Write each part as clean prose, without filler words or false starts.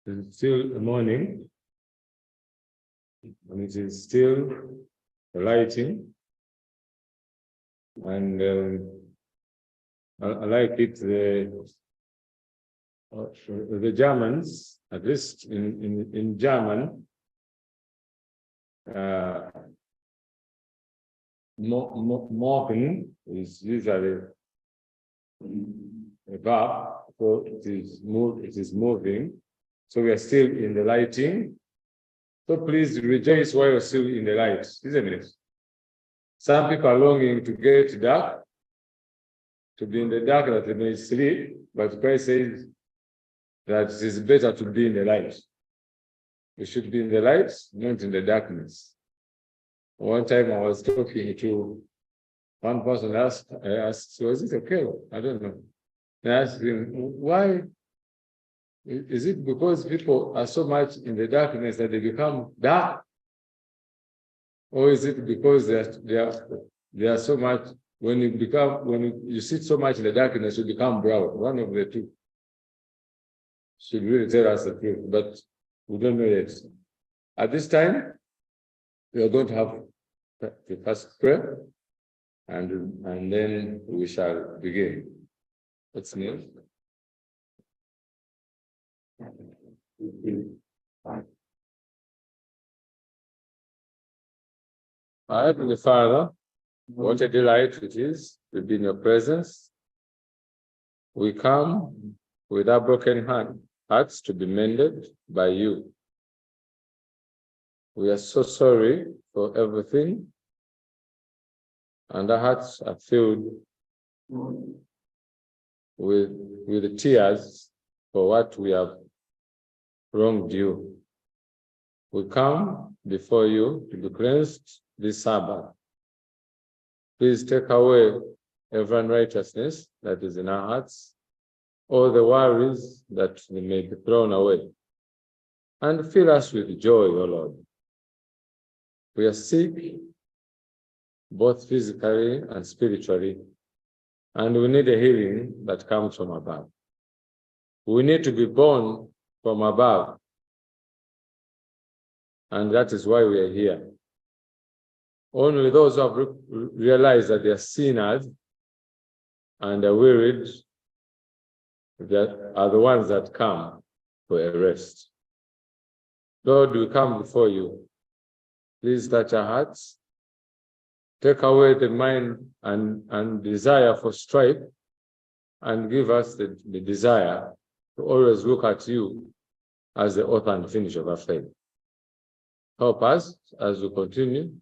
It's still morning, and it is still lighting, and I like it. The Germans, at least in German, morgen is usually a verb, so it is moving. So we are still in the lighting. So please rejoice while you're still in the light, isn't it? Some people are longing to get dark, to be in the dark that they may sleep, but Christ says that it is better to be in the light. We should be in the light, not in the darkness. One time I was talking to one person, I asked, was it okay? I don't know. I asked him, why? Is it because people are so much in the darkness that they become dark? Or is it because they are so much, when you sit so much in the darkness, you become brown? One of the two should really tell us the truth, but we don't know yet. At this time, we are going to have the first prayer, and then we shall begin. Let's kneel. Our Heavenly Father, what a delight it is to be in your presence. We come with our broken hearts to be mended by you. We are so sorry for everything, and our hearts are filled with tears for what we have wronged you. We come before you to be cleansed this Sabbath. Please take away every unrighteousness that is in our hearts, all the worries that they may be thrown away, and fill us with joy, O Lord. We are sick, both physically and spiritually, and we need a healing that comes from above. We need to be born from above, and that is why we are here. Only those who have realized that they are sinners and are wearied that are the ones that come for a rest. Lord, we come before you. Please touch our hearts. Take away the mind and desire for strife, and give us the desire to always look at you as the author and finisher of our faith. Help us as we continue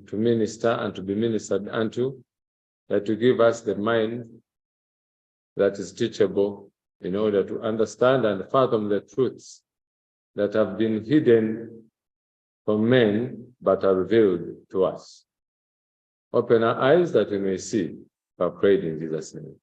to minister and to be ministered unto, that you give us the mind that is teachable in order to understand and fathom the truths that have been hidden from men but are revealed to us. Open our eyes that we may see. I pray in Jesus' name.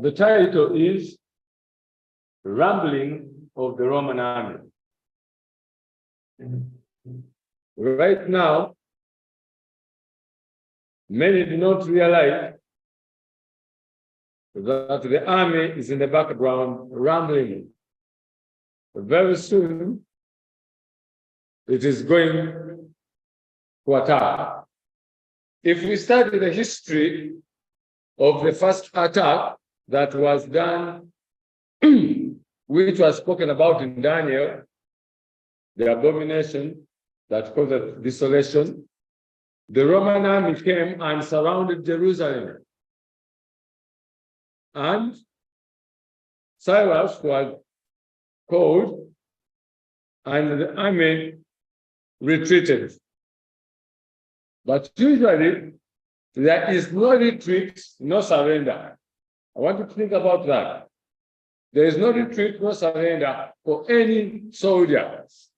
The title is Rambling of the Roman Army. Right now, many do not realize that the army is in the background rambling. Very soon, it is going to attack. If we study the history of the first attack that was done, which was spoken about in Daniel, the abomination that caused desolation, the Roman army came and surrounded Jerusalem. And Cyrus was called, and the army retreated. But usually, there is no retreat, no surrender. I want you to think about that. There is no retreat, no surrender for any soldiers.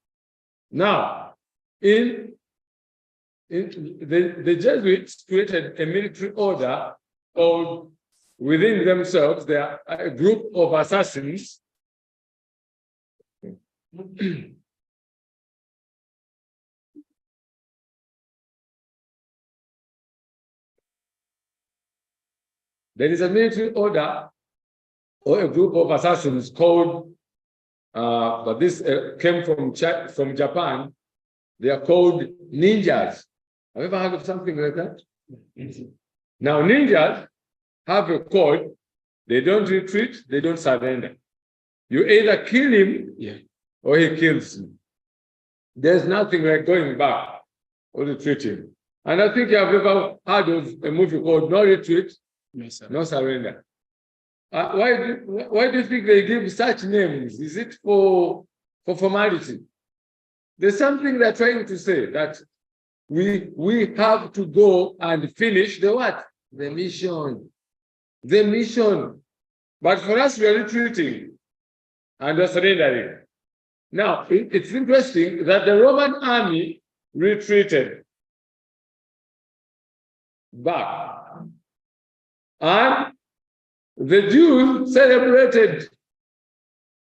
Now, in the Jesuits created a military order called, within themselves, they are a group of assassins. There is a military order or a group of assassins called, but this came from Japan. They are called ninjas. Have you ever heard of something like that? Now, ninjas have a code. They don't retreat, they don't surrender. You either kill him or he kills you. There's nothing like going back or retreating. And I think you have ever heard of a movie called No Retreat, No Surrender. Why do you think they give such names? Is it for formality? There's something they're trying to say, that we have to go and finish the what? The mission. The mission. But for us, we are retreating and we're surrendering. Now, it's interesting that the Roman army retreated back. And the Jews celebrated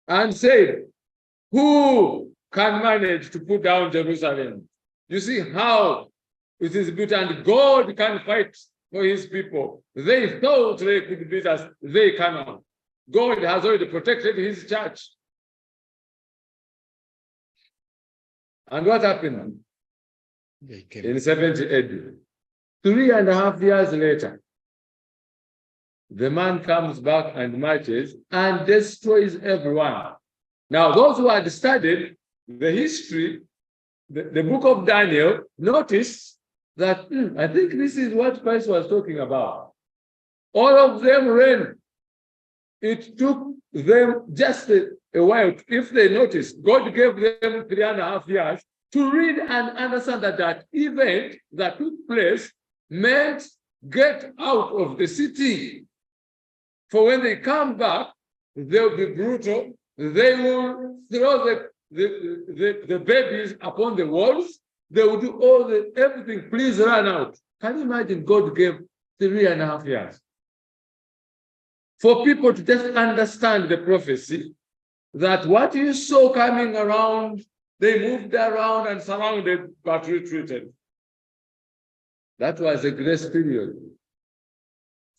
and said, who can manage to put down Jerusalem? You see how it is built, and God can fight for his people. They thought they could beat us, they cannot. God has already protected his church. And what happened? In 70 AD, 3.5 years later, the man comes back and marches and destroys everyone. Now, those who had studied the history, the book of Daniel, notice that I think this is what Christ was talking about. All of them ran. It took them just a while. If they noticed, God gave them 3.5 years to read and understand that event that took place meant get out of the city. For when they come back, they'll be brutal. They will throw the babies upon the walls. They will do everything. Please run out. Can you imagine? God gave 3.5 years for people to just understand the prophecy, that what you saw coming around, they moved around and surrounded but retreated. That was a grace period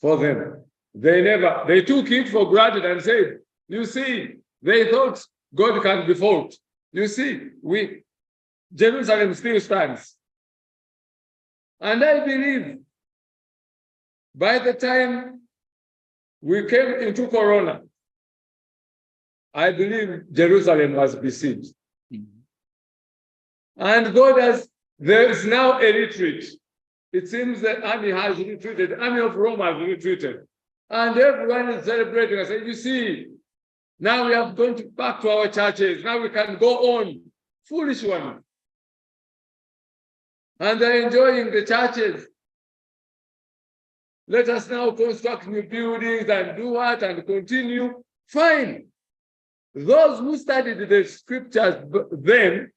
for them. They took it for granted and said, you see, they thought God can be fault. You see, Jerusalem still stands. And I believe by the time we came into Corona, I believe Jerusalem was besieged. And there is now a retreat. It seems the army has retreated, the army of Rome has retreated. And everyone is celebrating. I say, you see, now we are going back to our churches. Now we can go on. Foolish one. And they're enjoying the churches. Let us now construct new buildings and do what and continue. Fine. Those who studied the scriptures then,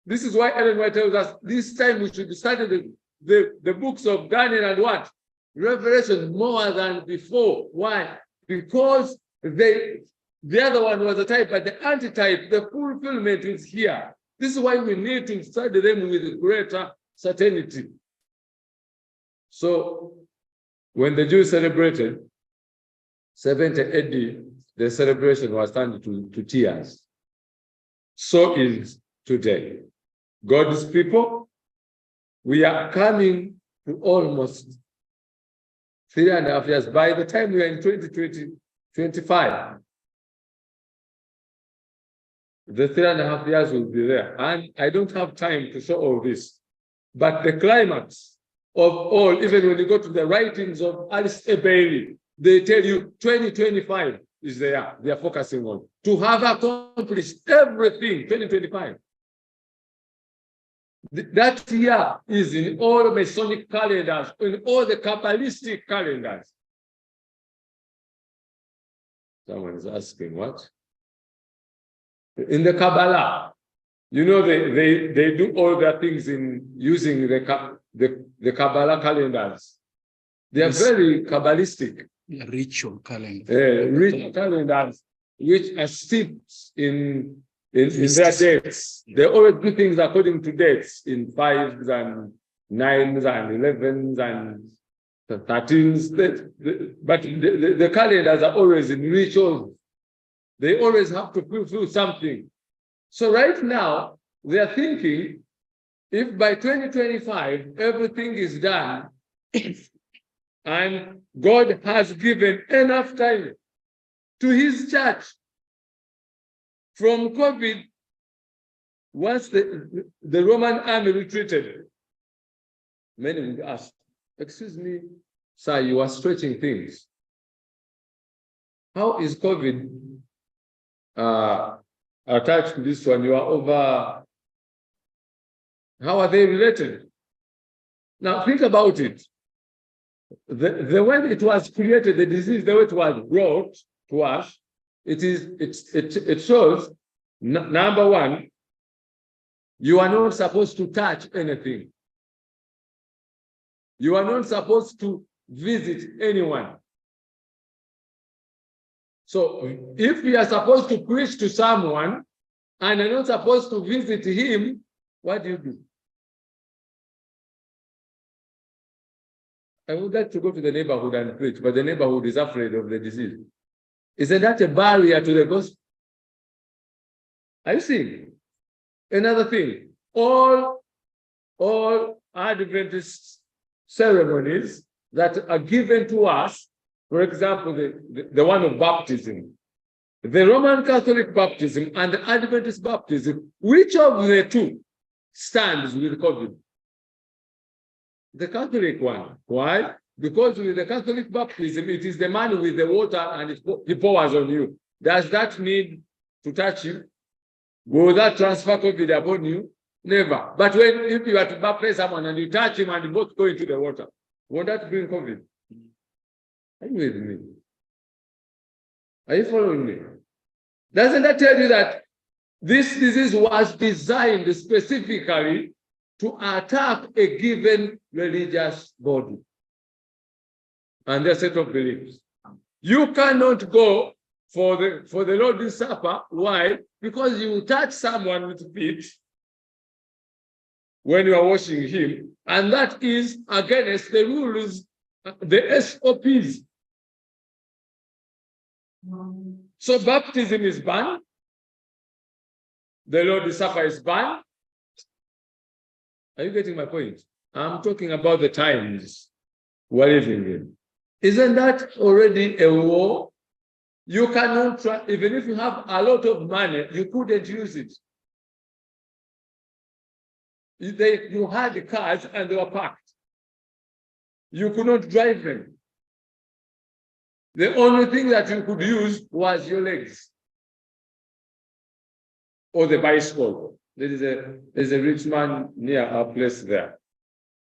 this is why Ellen White tells us this time we should study the books of Daniel and what? Revelation more than before. Why? Because the other one was a type, but the antitype, the fulfillment is here. This is why we need to study them with greater certainty. So when the Jews celebrated 70 AD, the celebration was turned to tears. So is today. God's people, we are coming to almost 3.5 years. By the time we are in 2025, the 3.5 years will be there. And I don't have time to show all this. But the climax of all, even when you go to the writings of Alistair Bailey, they tell you 2025 is there. They are focusing on. To have accomplished everything, 2025. That year is in all Masonic calendars, in all the Kabbalistic calendars. Someone is asking what? In the Kabbalah, You know, they do all their things in using the Kabbalah calendars. They are very Kabbalistic. Ritual calendar. Ritual calendars, which are steeped in their dates. They always do things according to dates in 5s and 9s and 11s and 13s. But the calendars are always in rituals. They always have to fulfill something. So right now, they are thinking, if by 2025, everything is done, and God has given enough time to his church from COVID, once the Roman army retreated, many would ask, excuse me, sir, you are stretching things. How is COVID attached to this one? You are over. How are they related? Now think about it. The way it was created, the disease, the way it was brought to us, it shows, number one, you are not supposed to touch anything. You are not supposed to visit anyone. So if you are supposed to preach to someone and you're not supposed to visit him, what do? I would like to go to the neighborhood and preach, but the neighborhood is afraid of the disease. Isn't that a barrier to the gospel? Are you seeing? Another thing, all Adventist ceremonies that are given to us, for example, the one of baptism, the Roman Catholic baptism and the Adventist baptism, which of the two stands with COVID? The Catholic one. Why? Because with the Catholic baptism, it is the man with the water and he pours on you. Does that need to touch you? Will that transfer COVID upon you? Never. But if you are to baptize someone and you touch him and you both go into the water, won't that bring COVID? Are you with me? Are you following me? Doesn't that tell you that this disease was designed specifically to attack a given religious body and their set of beliefs? You cannot go for the Lord's Supper. Why? Because you touch someone with feet when you are washing him, and that is against the rules, the SOPs. So baptism is banned. The Lord's Supper is banned. Are you getting my point? I'm talking about the times we're living in. Isn't that already a war? You cannot try, even if you have a lot of money, you couldn't use it. You had cars and they were parked. You could not drive them. The only thing that you could use was your legs or the bicycle. There's a rich man near our place there.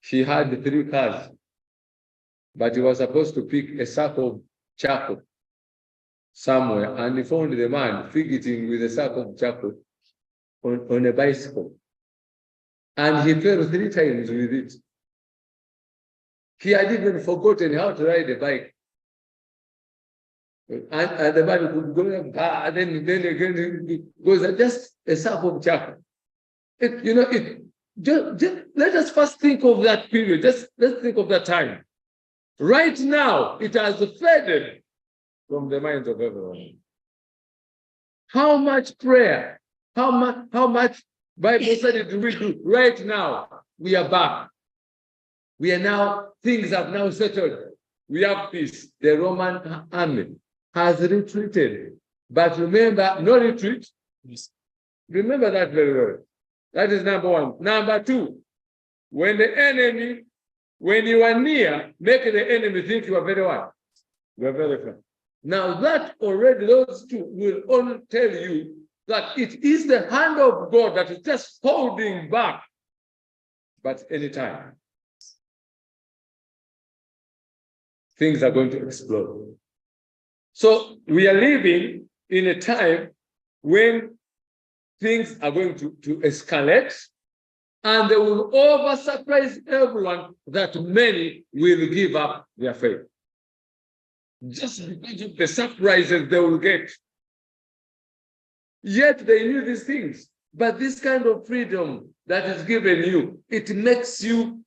He had 3 cars, but he was supposed to pick a sack of charcoal somewhere, and he found the man fidgeting with a sack of charcoal on a bicycle. And he fell 3 times with it. He had even forgotten how to ride a bike. And the man could go and then again it goes just a sack of charcoal. Let us first think of that period. Let's think of that time. Right now, it has faded from the minds of everyone. How much prayer, how much Bible study do we do? Right now, we are back. We are now, things have now settled. We have peace. The Roman army has retreated. But remember, no retreat. Remember that very well. That is number one. Number two, when you are near, make the enemy think you are very well. You are very far. Now that already those two will only tell you that it is the hand of God that is just holding back. But anytime, things are going to explode. So we are living in a time when things are going to escalate, and they will over surprise everyone that many will give up their faith. Just because of the surprises they will get. Yet they knew these things. But this kind of freedom that is given you, it makes you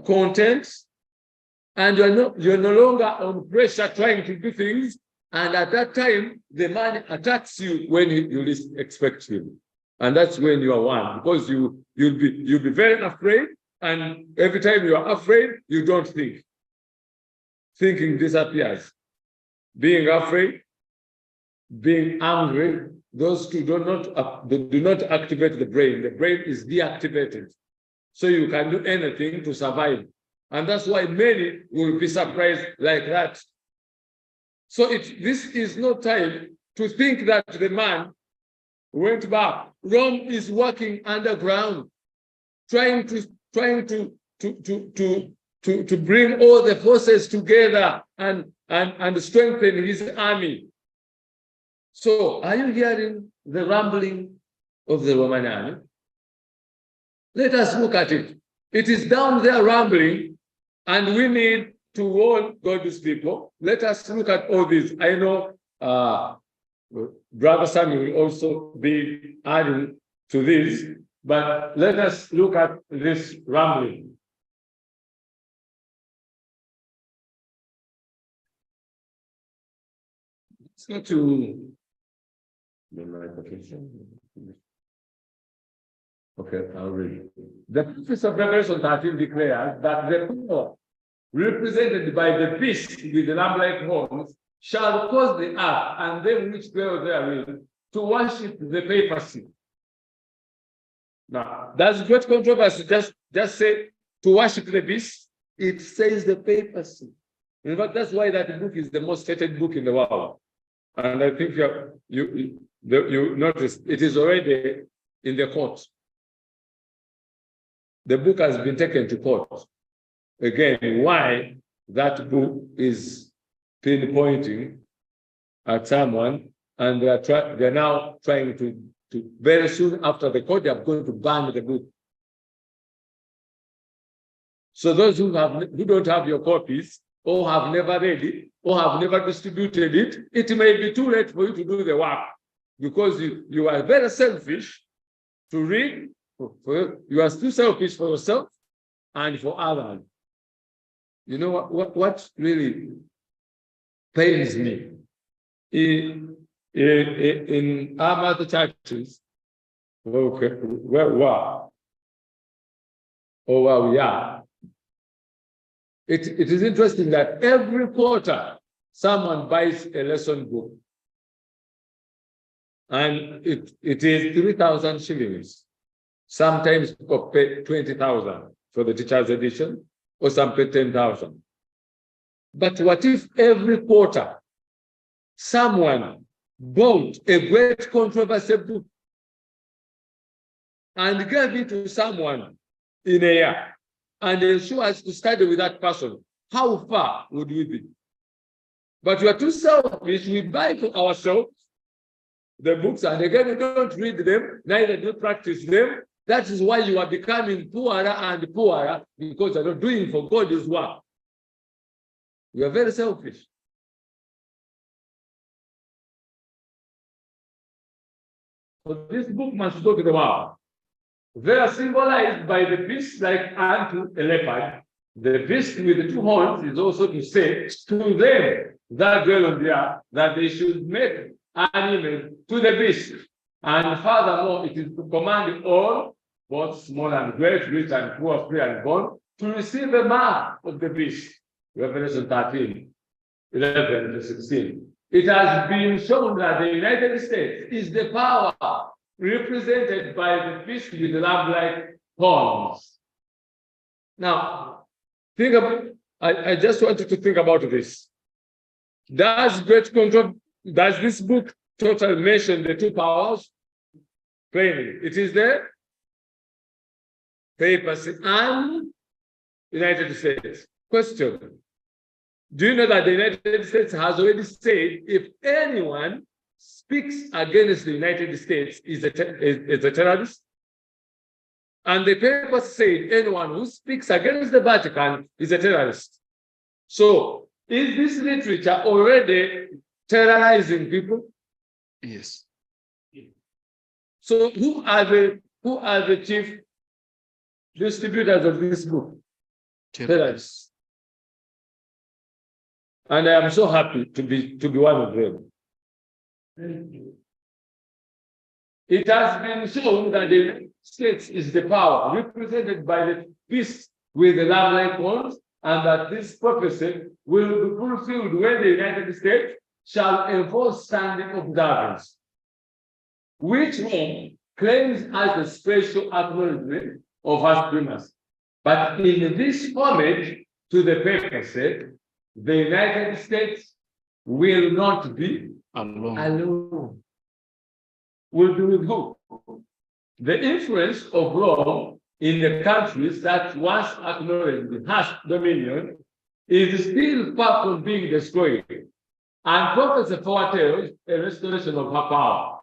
content, and you're no longer on pressure trying to do things. And at that time, the man attacks you when you least expect him. And that's when you are one, because you'll be very afraid, and every time you are afraid, you don't think. Thinking disappears. Being afraid, being angry, those two do not activate the brain. The brain is deactivated. So you can do anything to survive. And that's why many will be surprised like that. So this is no time to think that the man went back. Rome is working underground, trying to bring all the forces together and strengthen his army. So are you hearing the rumbling of the Roman army? Let us look at it. It is down there rumbling, and we need to warn God's people. Let us look at all this. I know Brother Samuel will also be adding to this, but let us look at this rumbling. Let's go to the microphone. Okay, I'll read. The prophet of Revelation 13 declares that the power represented by the beast with the lamb-like horns shall cause the earth and them which dwell therein to worship the papacy. Now, that's great controversy. Just say to worship the beast. It says the papacy. In fact, that's why that book is the most hated book in the world. And I think you notice it is already in the court. The book has been taken to court. Again, why that book is pinpointing at someone, and they're now trying to very soon after the court, they are going to ban the book. So those who don't have your copies, or have never read it, or have never distributed it, it may be too late for you to do the work, because you are very selfish to read. You are too selfish for yourself and for others. You know what really pains me in our mother churches, where we are, or where we are. It is interesting that every quarter someone buys a lesson book, and it is 3,000 shillings. Sometimes people pay 20,000 for the teacher's edition, or some pay 10,000. But what if every quarter someone bought a great controversial book and gave it to someone in a year, and ensure us to study with that person? How far would we be? But we are too selfish. We buy for ourselves the books, and again, we don't read them, neither do practice them. That is why you are becoming poorer and poorer, because you are not doing for God's work. You are very selfish. So this book must go to the world. They are symbolized by the beast like unto a leopard. The beast with the two horns is also to say to them that dwell on the earth that they should make an image to the beast. And furthermore, it is to command all, both small and great, rich and poor, free and bond, to receive the mark of the beast. Revelation 13, 11 to 16. It has been shown that the United States is the power represented by the beast with the lamb-like horns. Now, think about. I just want you to think about this. Does this book totally mention the two powers? Plainly, it is there. Papacy and United States. Question: do you know that the United States has already said if anyone speaks against the United States is a terrorist. And the paper said anyone who speaks against the Vatican is a terrorist. So is this literature already terrorizing people? Yes. So who are the chief distributors of this book? Terrorists. And I am so happy to be one of them. It has been shown that the States is the power represented by the beast with the lamb-like horns, and that this prophecy will be fulfilled when the United States shall enforce standing observance, which one claims as a special acknowledgement of her supremacy. But in this homage to the papacy, the United States will not be alone. Will be with who? The influence of Rome in the countries that once acknowledged has dominion is still far from being destroyed, and prophecy foretells a restoration of her power.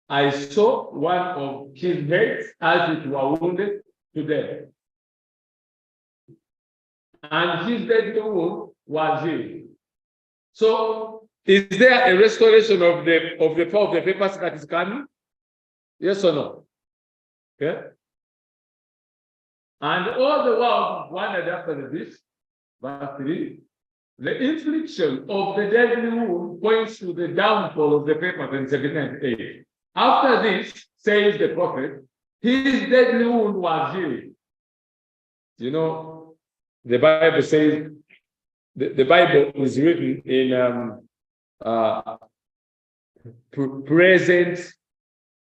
I saw one of his heads as it were wounded to death, and his deadly wound was healed. So, is there a restoration of the power of the papers that is coming? Yes or no? Yeah. And all the world wondered after this, verse 3, the infliction of the deadly wound points to the downfall of the papers in 1798. After this, says the prophet, his deadly wound was healed. You know, the Bible says, the Bible is written in present,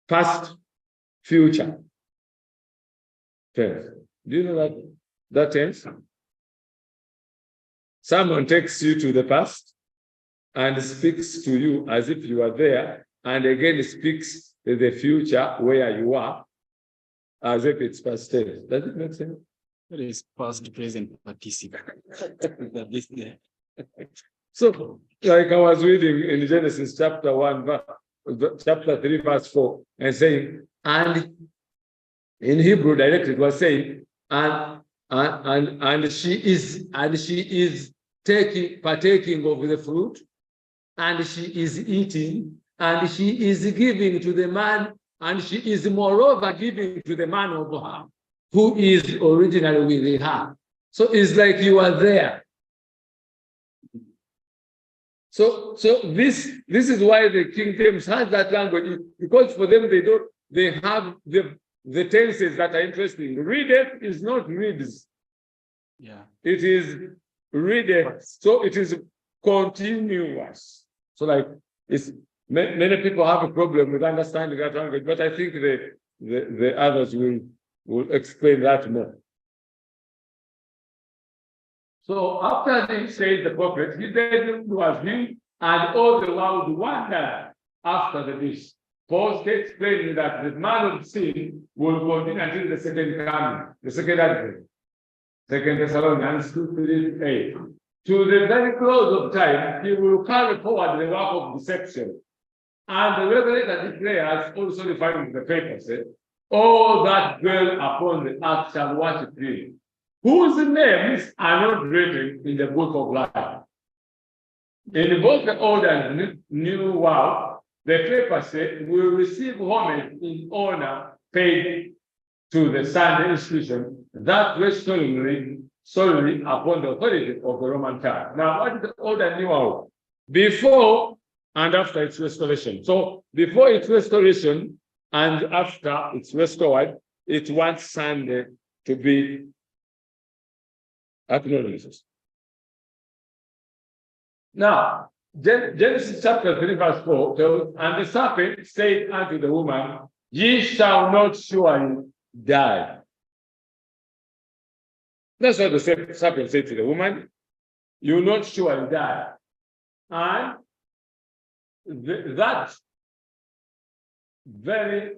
past, future tense. Do you know that tense? Someone takes you to the past and speaks to you as if you are there, and again speaks to the future where you are, as if it's past tense. Does it make sense? It is past, present, participle. So, like I was reading in Genesis chapter 3, verse 4, and saying, and in Hebrew directly it was saying, and she is partaking of the fruit, and she is eating, and she is giving to the man, and she is moreover giving to the man of her, who is originally with her. So it's like you are there. So this is why the King James has that language, because for them they have the tenses that are interesting. Readeth is not reads. Yeah. It is readeth. So it is continuous. So like it's many people have a problem with understanding that language, but I think the others will explain that more. So after this, says the prophet, his death was him, and all the world wondered after the beast. Paul states plainly that the man of sin will continue until the second coming, the second advent. 2 Thessalonians 2:3-8. To the very close of time, he will carry forward the work of deception. And the Revelator declares, also defined in the papers, all that dwell upon the earth shall worship him, whose names are not written in the book of life. In both the old and new world, the paper said will receive homage in honor paid to the Sunday institution that rests solely upon the authority of the Roman Church. Now, what is the old and new world? Before and after its restoration. So, before its restoration and after it's restored, it wants Sunday to be acknowledged. Now, Genesis chapter 3, verse 4 tells, and the serpent said unto the woman, ye shall not surely die. That's what the serpent said to the woman. You will not surely die. And that very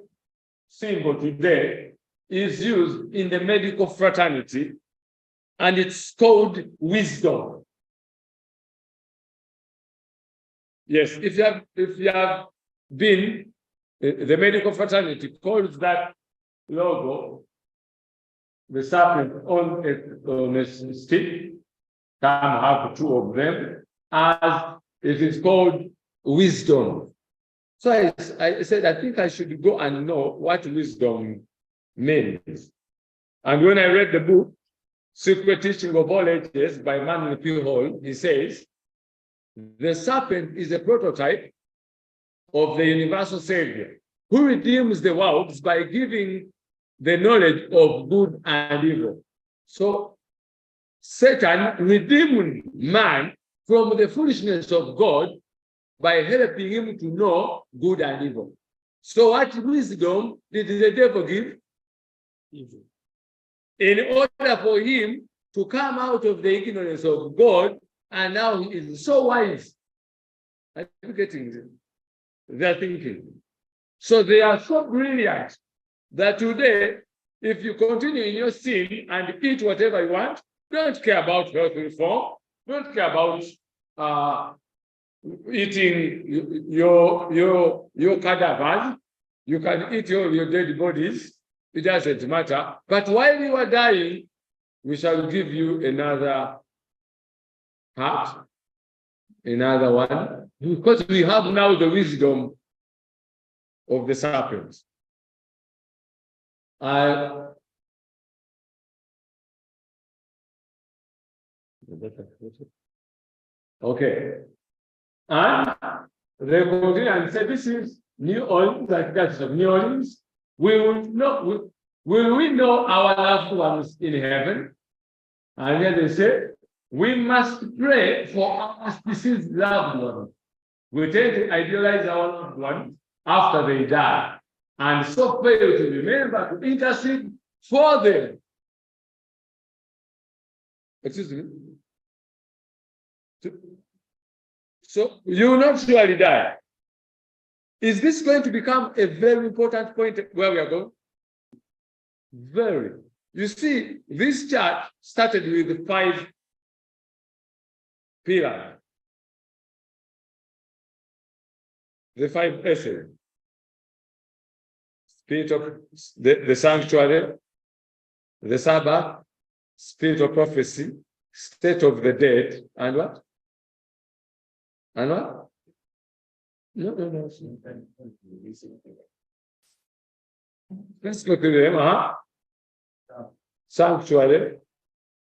symbol today is used in the medical fraternity, and it's called wisdom. Yes, if you have been, the medical fraternity calls that logo, the serpent on a stick, some have two of them, as it is called wisdom. So I said, I think I should go and know what wisdom means. And when I read the book, Secret Teaching of All Ages by Manuel P. Hall, he says, the serpent is a prototype of the universal Savior who redeems the world by giving the knowledge of good and evil. So Satan redeemed man from the foolishness of God by helping him to know good and evil. So what wisdom did the devil give? Evil. In order for him to come out of the ignorance of God, and now he is so wise. Are you getting their thinking? So they are so brilliant that today, if you continue in your sin and eat whatever you want, don't care about health reform, don't care about eating your cadavers, you can eat your dead bodies, it doesn't matter. But while you are dying, we shall give you another heart, another one, because we have now the wisdom of the serpent. Okay. And they continue and say, this is New Orleans, like that's of New Orleans. Will we know our loved ones in heaven? And then they say, we must pray for our deceased loved ones. We tend to idealize our loved ones after they die, and so fail to remember to intercede for them. Excuse me. So you will not surely die. Is this going to become a very important point where we are going? Very. You see, this church started with 5 pillars. The 5 S's. Spirit of the sanctuary, the Sabbath, spirit of prophecy, state of the dead, and what? And what? No. Let's go to them. Sanctuary,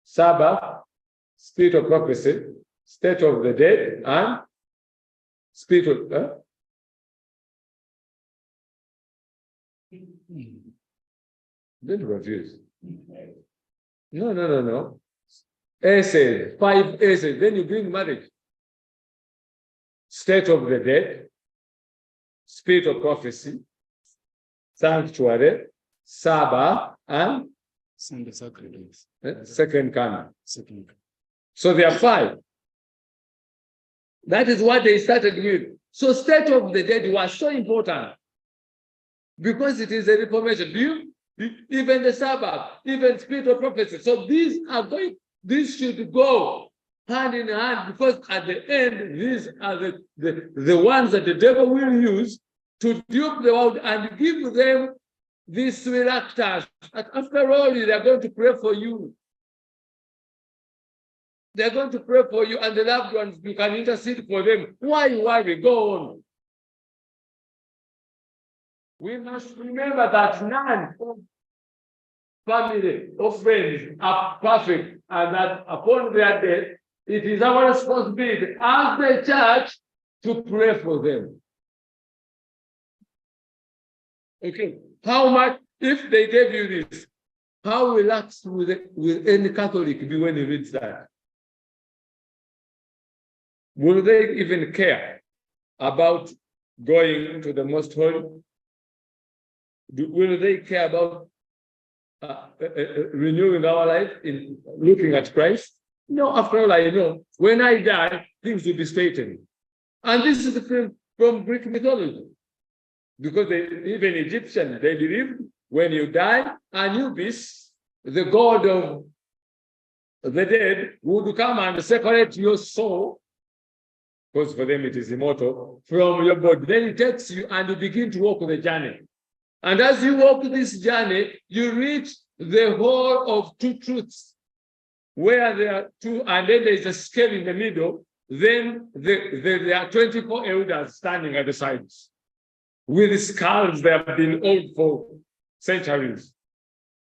Sabbath, spirit of prophecy, state of the dead, and spirit of. Don't confuse. No. Essays, 5 essays. Then you bring marriage. State of the dead, spirit of prophecy, sanctuary, Sabbath, and Sunday sacrifice. Second coming. So there are 5. That is what they started with. So state of the dead was so important because it is a reformation. Even the Sabbath, even spirit of prophecy. So these should go hand in hand, because at the end, these are the ones that the devil will use to dupe the world and give them this reluctance. After all, they are going to pray for you. They are going to pray for you, and the loved ones, you can intercede for them. Why worry? Go on. We must remember that none of family or friends are perfect, and that upon their death, it is our responsibility as the church to pray for them. Okay, how much, if they gave you this, how relaxed will any Catholic be when he reads that? Will they even care about going to the most holy? Will they care about renewing our life in looking at Christ? No, after all, I know when I die, things will be straightened. And this is from Greek mythology. Because even Egyptians, they believed when you die, Anubis, the god of the dead, would come and separate your soul because for them it is immortal, from your body. Then it takes you and you begin to walk the journey. And as you walk this journey, you reach the whole of two truths, where there are two, and then there is a scale in the middle. Then there are 24 elders standing at the sides with skulls that have been old for centuries.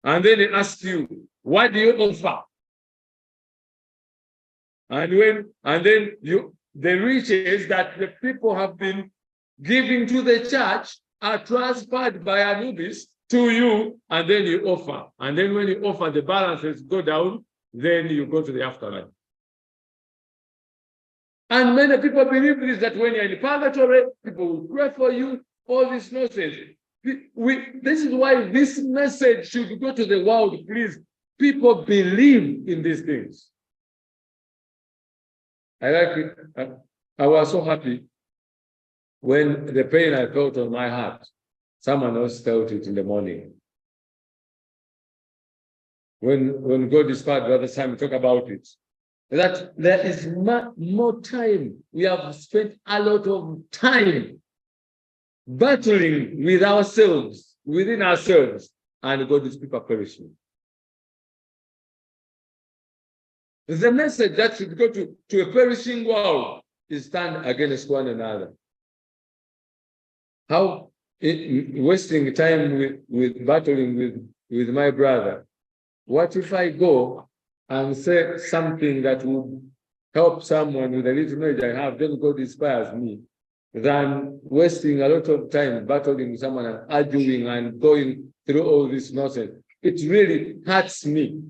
And then they ask you, what do you offer? And then the riches that the people have been giving to the church are transferred by Anubis to you, and then you offer. And then when you offer, the balances go down, then you go to the afterlife. And many people believe this, that when you're in purgatory, people will pray for you, all this nonsense. This is why this message should go to the world, please. People believe in these things. I like it. I was so happy when the pain I felt on my heart, someone else felt it in the morning. When God is part, the other time we talk about it, that there is more time. We have spent a lot of time battling with ourselves, within ourselves, and God is people perishing. The message that should go to a perishing world is stand against one another. How wasting time with battling with my brother? What if I go and say something that would help someone with a little knowledge I have, then God inspires me, than wasting a lot of time battling with someone and arguing and going through all this nonsense? It really hurts me.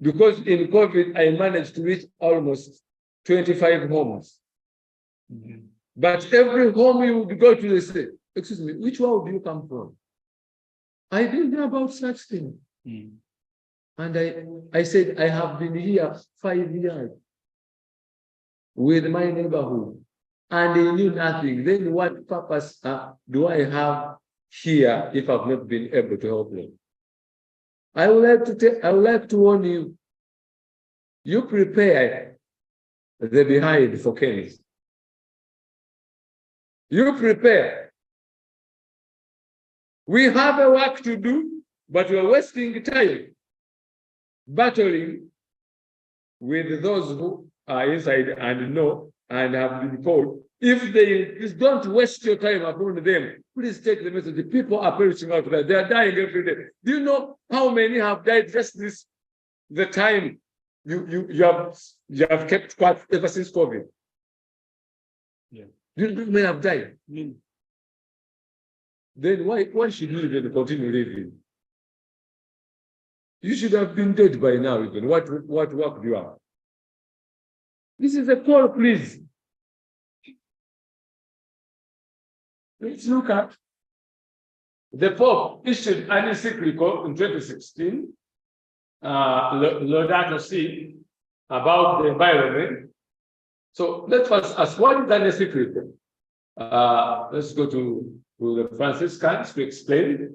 Because in COVID, I managed to reach almost 25 homes. Mm-hmm. But every home you would go to, they say, excuse me, which world do you come from? I didn't know about such thing. Mm. And I said, I have been here 5 years with my neighborhood, and they knew nothing. Then what purpose do I have here if I've not been able to help them? I would like to warn you, you prepare the behind for Kenneth. You prepare. We have a work to do, but we're wasting time battling with those who are inside and know and have been told. If they don't waste your time upon them, please take the message. The people are perishing out there. They are dying every day. Do you know how many have died just the time you have kept quiet ever since COVID? Yeah. Do you know how many have died? Mm. Then why should you even continue living? You should have been dead by now even. What work do you have? This is a call, please. Let's look at the Pope issued an encyclical in 2016, Laudato Si, about the environment. So let's first ask, what is an encyclical? Let's go to the Franciscans to explain it.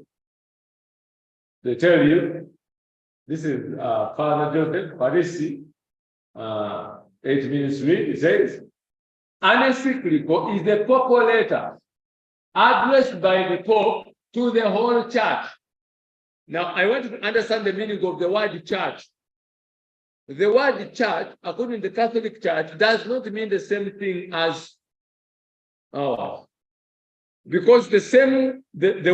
They tell you, this is Father Joseph Parisi, 8 minutes read. It says, an encyclical is a papal letter addressed by the Pope to the whole church. Now, I want you to understand the meaning of the word church. The word church, according to the Catholic Church, does not mean the same thing as ours. Because the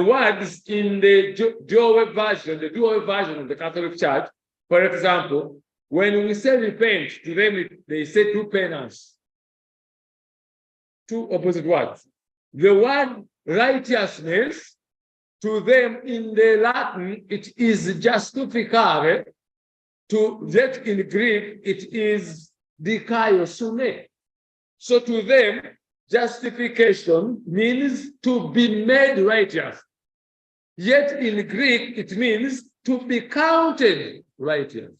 words in the dual version of the Catholic Church, for example, when we say repent, to them they say do penance. Two opposite words. The word righteousness, to them in the Latin, it is justificare. To that in Greek, it is dikaio sune. So to them, justification means to be made righteous. Yet in Greek, it means to be counted righteous.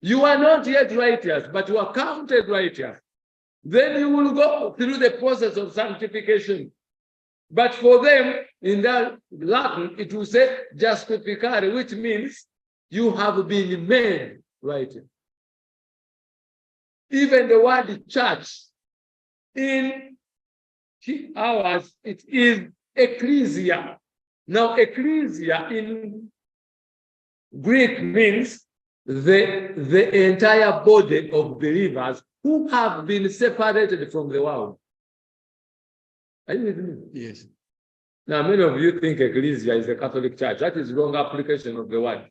You are not yet righteous, but you are counted righteous. Then you will go through the process of sanctification. But for them, in the Latin, it will say justificare, which means you have been made righteous. even the word church in ours, it is ecclesia. Now, ecclesia in Greek means the entire body of believers who have been separated from the world. Are you with me? Yes. Now, many of you think ecclesia is the Catholic Church. That is wrong application of the word.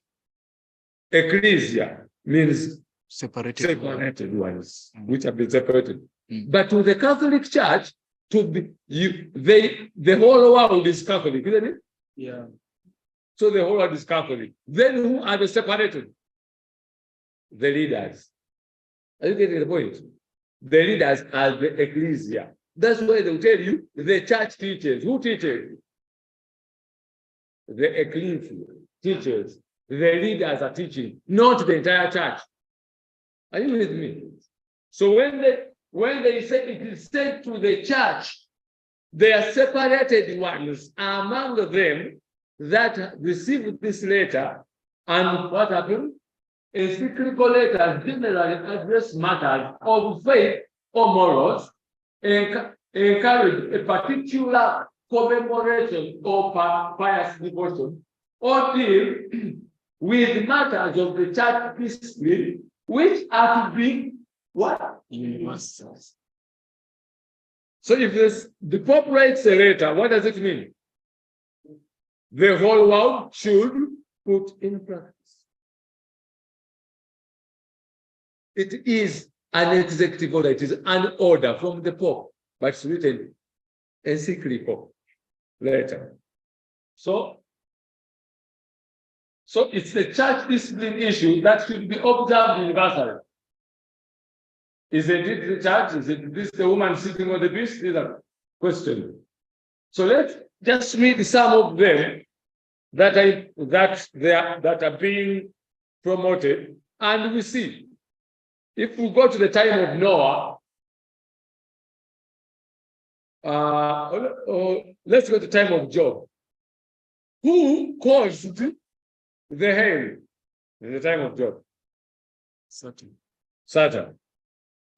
Ecclesia means Separated. ones, which have been separated. Mm. But to the Catholic Church, the whole world is Catholic, isn't it? Yeah. So the whole world is Catholic. Then who are the separated? The leaders. Are you getting the point? The leaders are the ecclesia. That's why they'll tell you the church teaches. Who teaches? The ecclesia teaches. The leaders are teaching, not the entire church. Are you with me? So when they say it is sent to the church, they are separated ones among them that received this letter. And what happened? Encyclical letters generally address matters of faith or morals, encourage a particular commemoration or pious devotion, or deal with matters of the church discipline, which are to be what? Universal. So if the Pope writes a letter, what does it mean? The whole world should put in practice. It is an executive order. It is an order from the Pope, but it's written encyclical letter. So it's the church discipline issue that should be observed universally. Is it the church? Is it this the woman sitting on the beast? These are questions. So let's just read some of them that are being promoted, and we see. If we go to the time of Noah, let's go to the time of Job. Who caused the hail in the time of Job? Satan.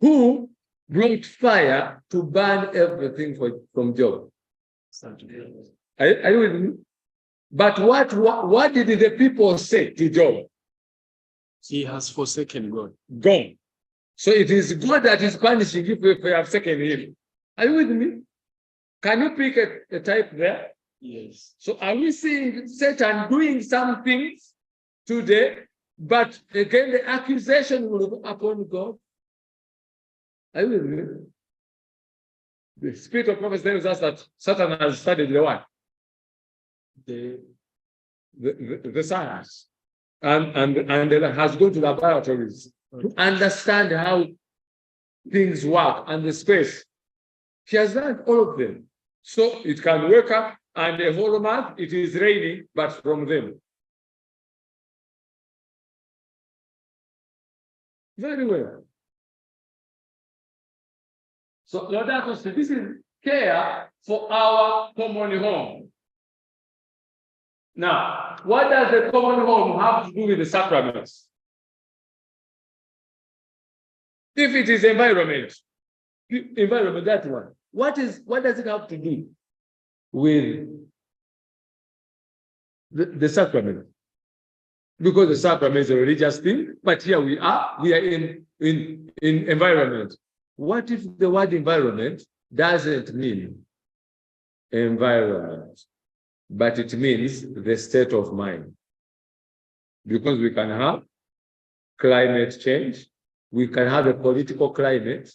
Who brought fire to burn everything from Job? Satan. Are you with me? But what did the people say to Job? He has forsaken God. Gone. So it is God that is punishing if we have taken him. Are you with me? Can you pick a type there? Yes. So are we seeing Satan doing some things today, but again the accusation will be upon God? Are you with me? The spirit of prophecy tells us that Satan has studied the what? The science. And has gone to laboratories to understand how things work and the space. He has learned all of them. So it can wake up and the whole month it is raining, but from them. Very well. So this is care for our common home. Now, what does the common home have to do with the sacraments? If it is environment, that one. What does it have to do with the sacrament? Because the sacrament is a religious thing, but here we are in environment. What if the word environment doesn't mean environment, but it means the state of mind? Because we can have climate change, we can have a political climate,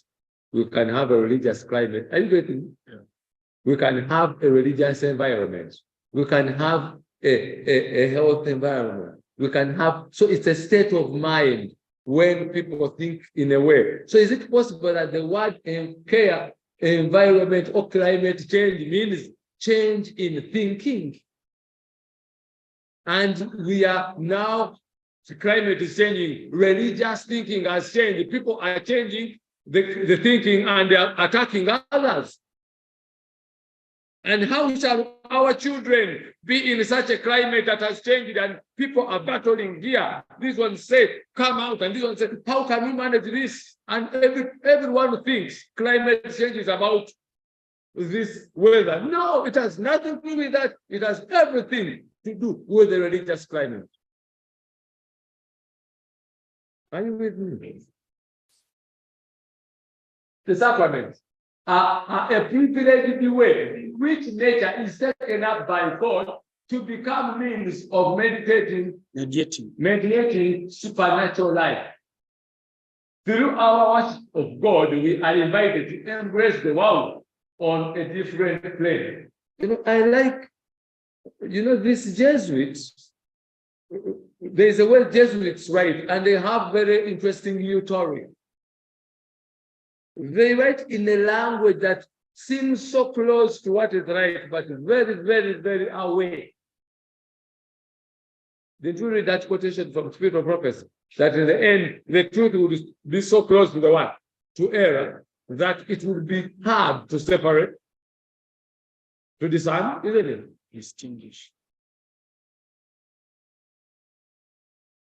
we can have a religious climate. Are you getting? Yeah. We can have a religious environment, we can have a health environment, we can have, so it's a state of mind when people think in a way. So is it possible that the word care, environment, or climate change means change in thinking? And we are now, the climate is changing, religious thinking has changed, people are changing the thinking and they are attacking others. And how shall our children be in such a climate that has changed and people are battling here? This one said, come out, and this one said, how can you manage this? And everyone thinks climate change is about this weather. No, it has nothing to do with that. It has everything to do with the religious climate. Are you with me? The sacraments are a privileged way in which nature is taken up by God to become means of mediating supernatural life. Through our worship of God, we are invited to embrace the world on a different plane. I like, these Jesuits, there's a way Jesuits write, and they have very interesting rhetoric. They write in a language that seems so close to what is right, but very, very, very away. Did you read that quotation from Spirit of Prophecy? That in the end, the truth will be so close to the one, to error, that it will be hard to separate, to discern, isn't it? Distinguish.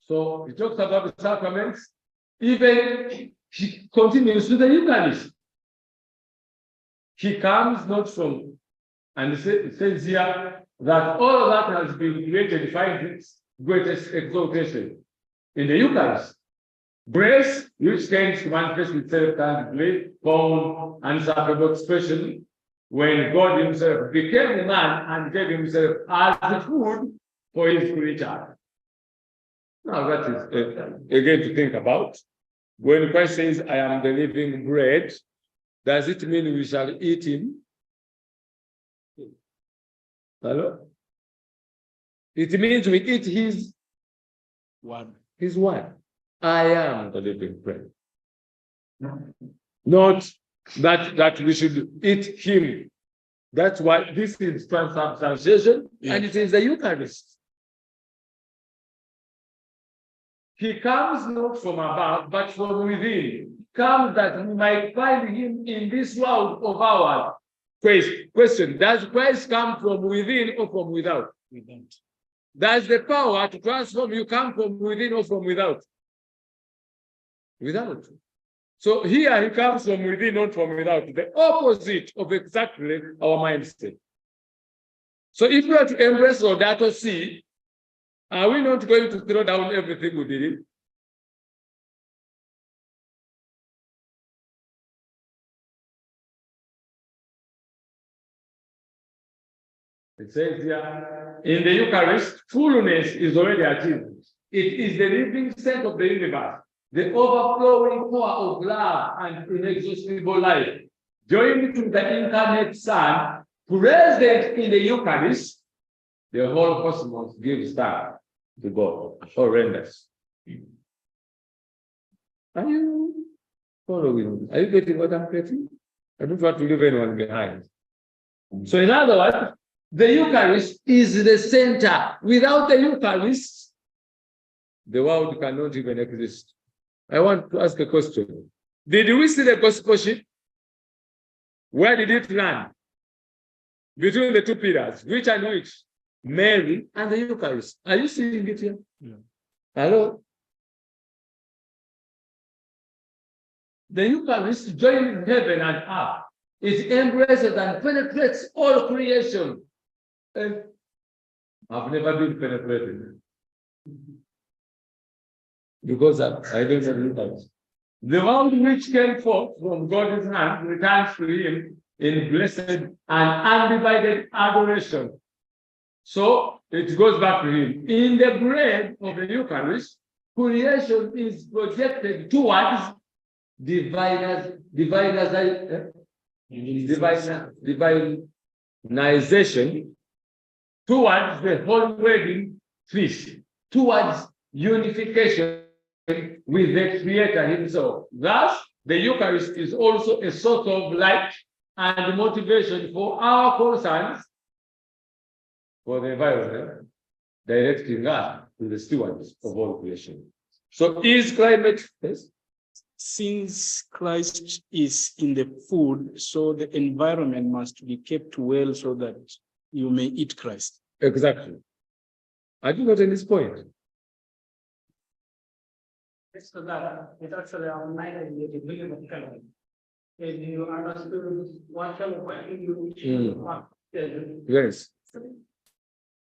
So he talks about the sacraments, even he continues to the Eucharist. He comes not from, and it says here that all that has been created finds its greatest exaltation in the Eucharist. Grace, which came to manifest itself tangibly, found unsufferable expression when God himself became a man and gave himself as the food for his creature. Now that is again to think about. When Christ says, I am the living bread, does it mean we shall eat him? Hello? It means we eat his Word. His word. I am the living bread. Not that we should eat him. That's why this is transubstantiation, and it is the Eucharist. He comes not from above, but from within. He comes that we might find him in this world of ours. Question, does Christ come from within or from without? Without. Does the power to transform you come from within or from without? Without. So here he comes from within, not from without. The opposite of exactly our mindset. So if we are to embrace Laudato Si, are we not going to throw down everything we believe? It says here, in the Eucharist, fullness is already achieved. It is the living sense of the universe, the overflowing power of love and inexhaustible life, joined to the incarnate Son, present in the Eucharist. The whole cosmos gives thanks to God. Horrendous. Are you following? Are you getting what I'm getting? I don't want to leave anyone behind. So, in other words, the Eucharist is the center. Without the Eucharist, the world cannot even exist. I want to ask a question. Did we see the gospel ship? Where did it land? Between the two pillars, which and which? Mary and the Eucharist. Are you seeing it here? Yeah. Hello? The Eucharist joins heaven and earth. It embraces and penetrates all creation. And I've never been penetrated. Because I don't have Eucharist. The world which came forth from God's hand returns to him in blessed and undivided adoration. So it goes back to him. In the bread of the Eucharist, creation is projected towards divinization, towards the whole wedding feast, towards unification with the Creator himself. Thus, the Eucharist is also a source of light and motivation for our concerns for the environment, directing us to the stewards of all creation. So is climate, yes? Since Christ is in the food, so the environment must be kept well so that you may eat Christ. Exactly. Are you getting this point? So that it actually outlined the belief of Calvin. If you understood what Calvin Yes.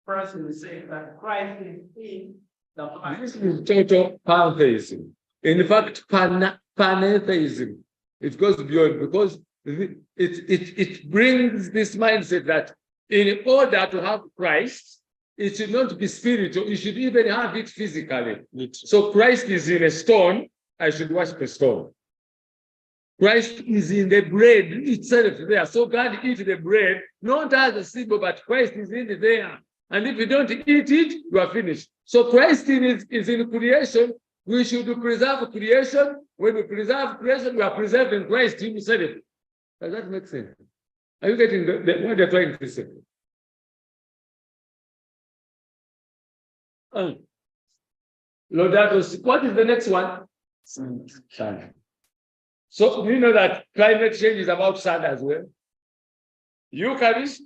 person is saying that Christ is in the This Christ. is total pantheism. In fact, pantheism. It goes beyond because it brings this mindset that in order to have Christ, it should not be spiritual, you should even have it physically. So Christ is in a stone, I should worship a stone. Christ is in the bread itself there. So God eat the bread, not as a symbol, but Christ is in there. And if you don't eat it, you are finished. So Christ is in creation. We should preserve creation. When we preserve creation, we are preserving Christ himself. Does that make sense? Are you getting what they're trying to say? Laudato. What is the next one? Sand. So do you know that climate change is about sand as well? Eucharist,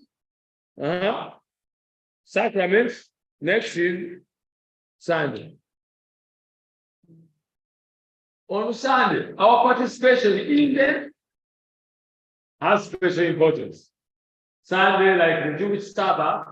sacraments, next is Sunday. On Sunday, our participation in them has special importance. Sunday, like the Jewish Sabbath,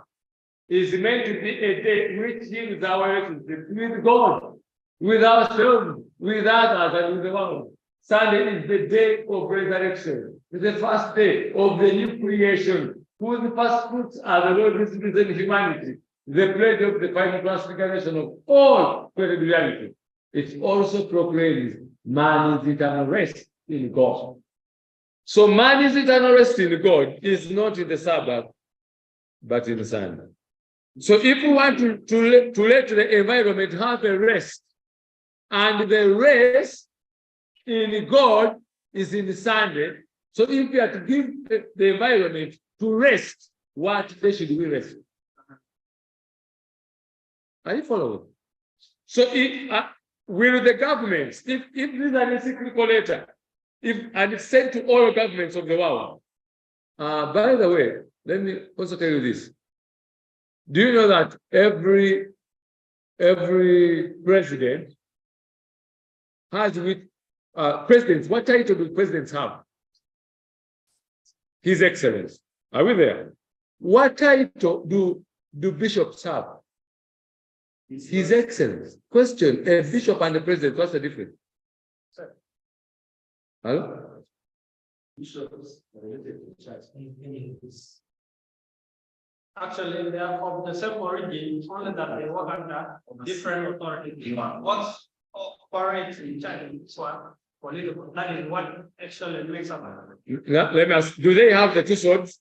is meant to be a day which gives our relationship with God, with ourselves, with others, and with the world. Sunday is the day of resurrection. It's the first day of the new creation, whose first fruits are the Lord distributed in humanity, the pledge of the final transfiguration of all created reality. It also proclaims man's eternal rest in God. So man's eternal rest in God is not in the Sabbath, but in the Sunday. So if we want to let the environment have a rest, and the rest in God is in the Sunday, so if we are to give the environment to rest, what day should we rest? Are you following? So if will the governments, if this is an encyclical letter, and it's sent to all governments of the world, by the way, let me also tell you this. Do you know that every president has with presidents, what title do presidents have? His Excellency. Are we there? What title do bishops have? His Excellency. Question: a bishop and a president, what's the difference? Sir. Hello? Bishops related to church. Actually, they are of the same origin, only that they work under different authorities. What's operates in church is one political. That is what actually makes up. Let me ask, do they have the two swords?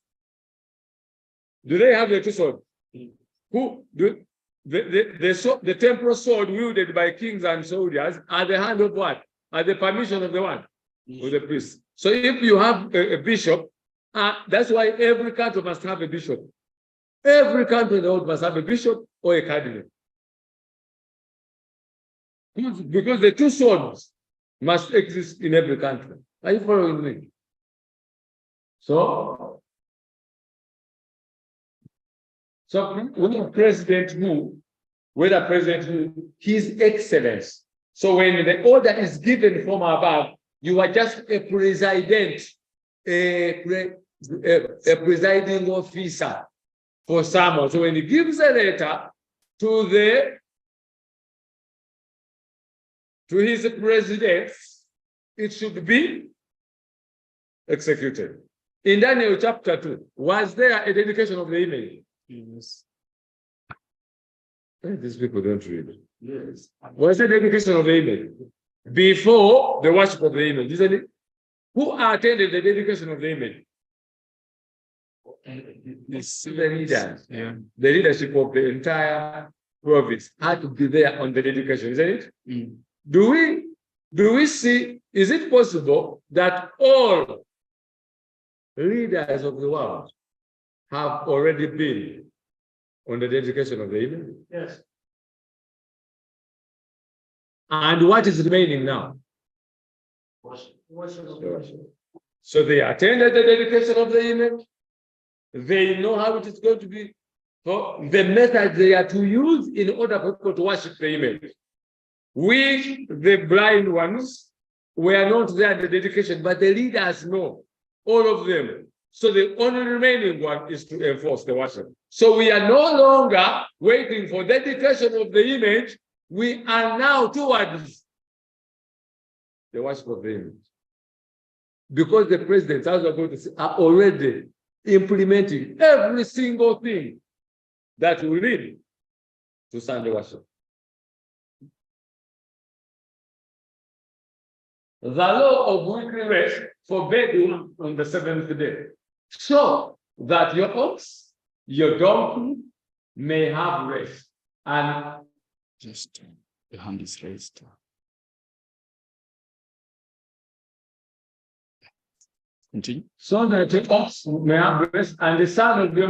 Do they have the two swords? Who do the temporal sword wielded by kings and soldiers at the hand of what? At the permission of the one? Of the priest. So if you have a bishop, that's why every country must have a bishop. Every country in the world must have a bishop or a cardinal. Because the two swords must exist in every country. Are you following me? So whether President who, His Excellency. So when the order is given from above, you are just a president, a presiding officer for someone. So when he gives a letter to his presidents, it should be executed. In Daniel chapter 2, was there a dedication of the image? Yes. These people don't read. Yes. Was there dedication of the image? Before the worship of the image, isn't it? Who attended the dedication of the image? The leaders. Yeah. The leadership of the entire province had to be there on the dedication, isn't it? Mm. Do we see, is it possible that all leaders of the world have already been on the dedication of the image? Yes. And what is remaining now? Worship of the So they attended the dedication of the image, They know how it is going to be, for the method they are to use in order for people to worship the image. We, the blind ones, were not there at the dedication, but the leaders know, all of them. So the only remaining one is to enforce the worship. So we are no longer waiting for dedication of the image. We are now towards the worship of the image. Because the presidents, as we're going to see, are already implementing every single thing that will lead to Sunday worship. The law of weekly rest forbade you on the seventh day, so that your ox, your donkey may have rest. And Just the hand is raised. Continue. so that the ox may have rest, and the son of the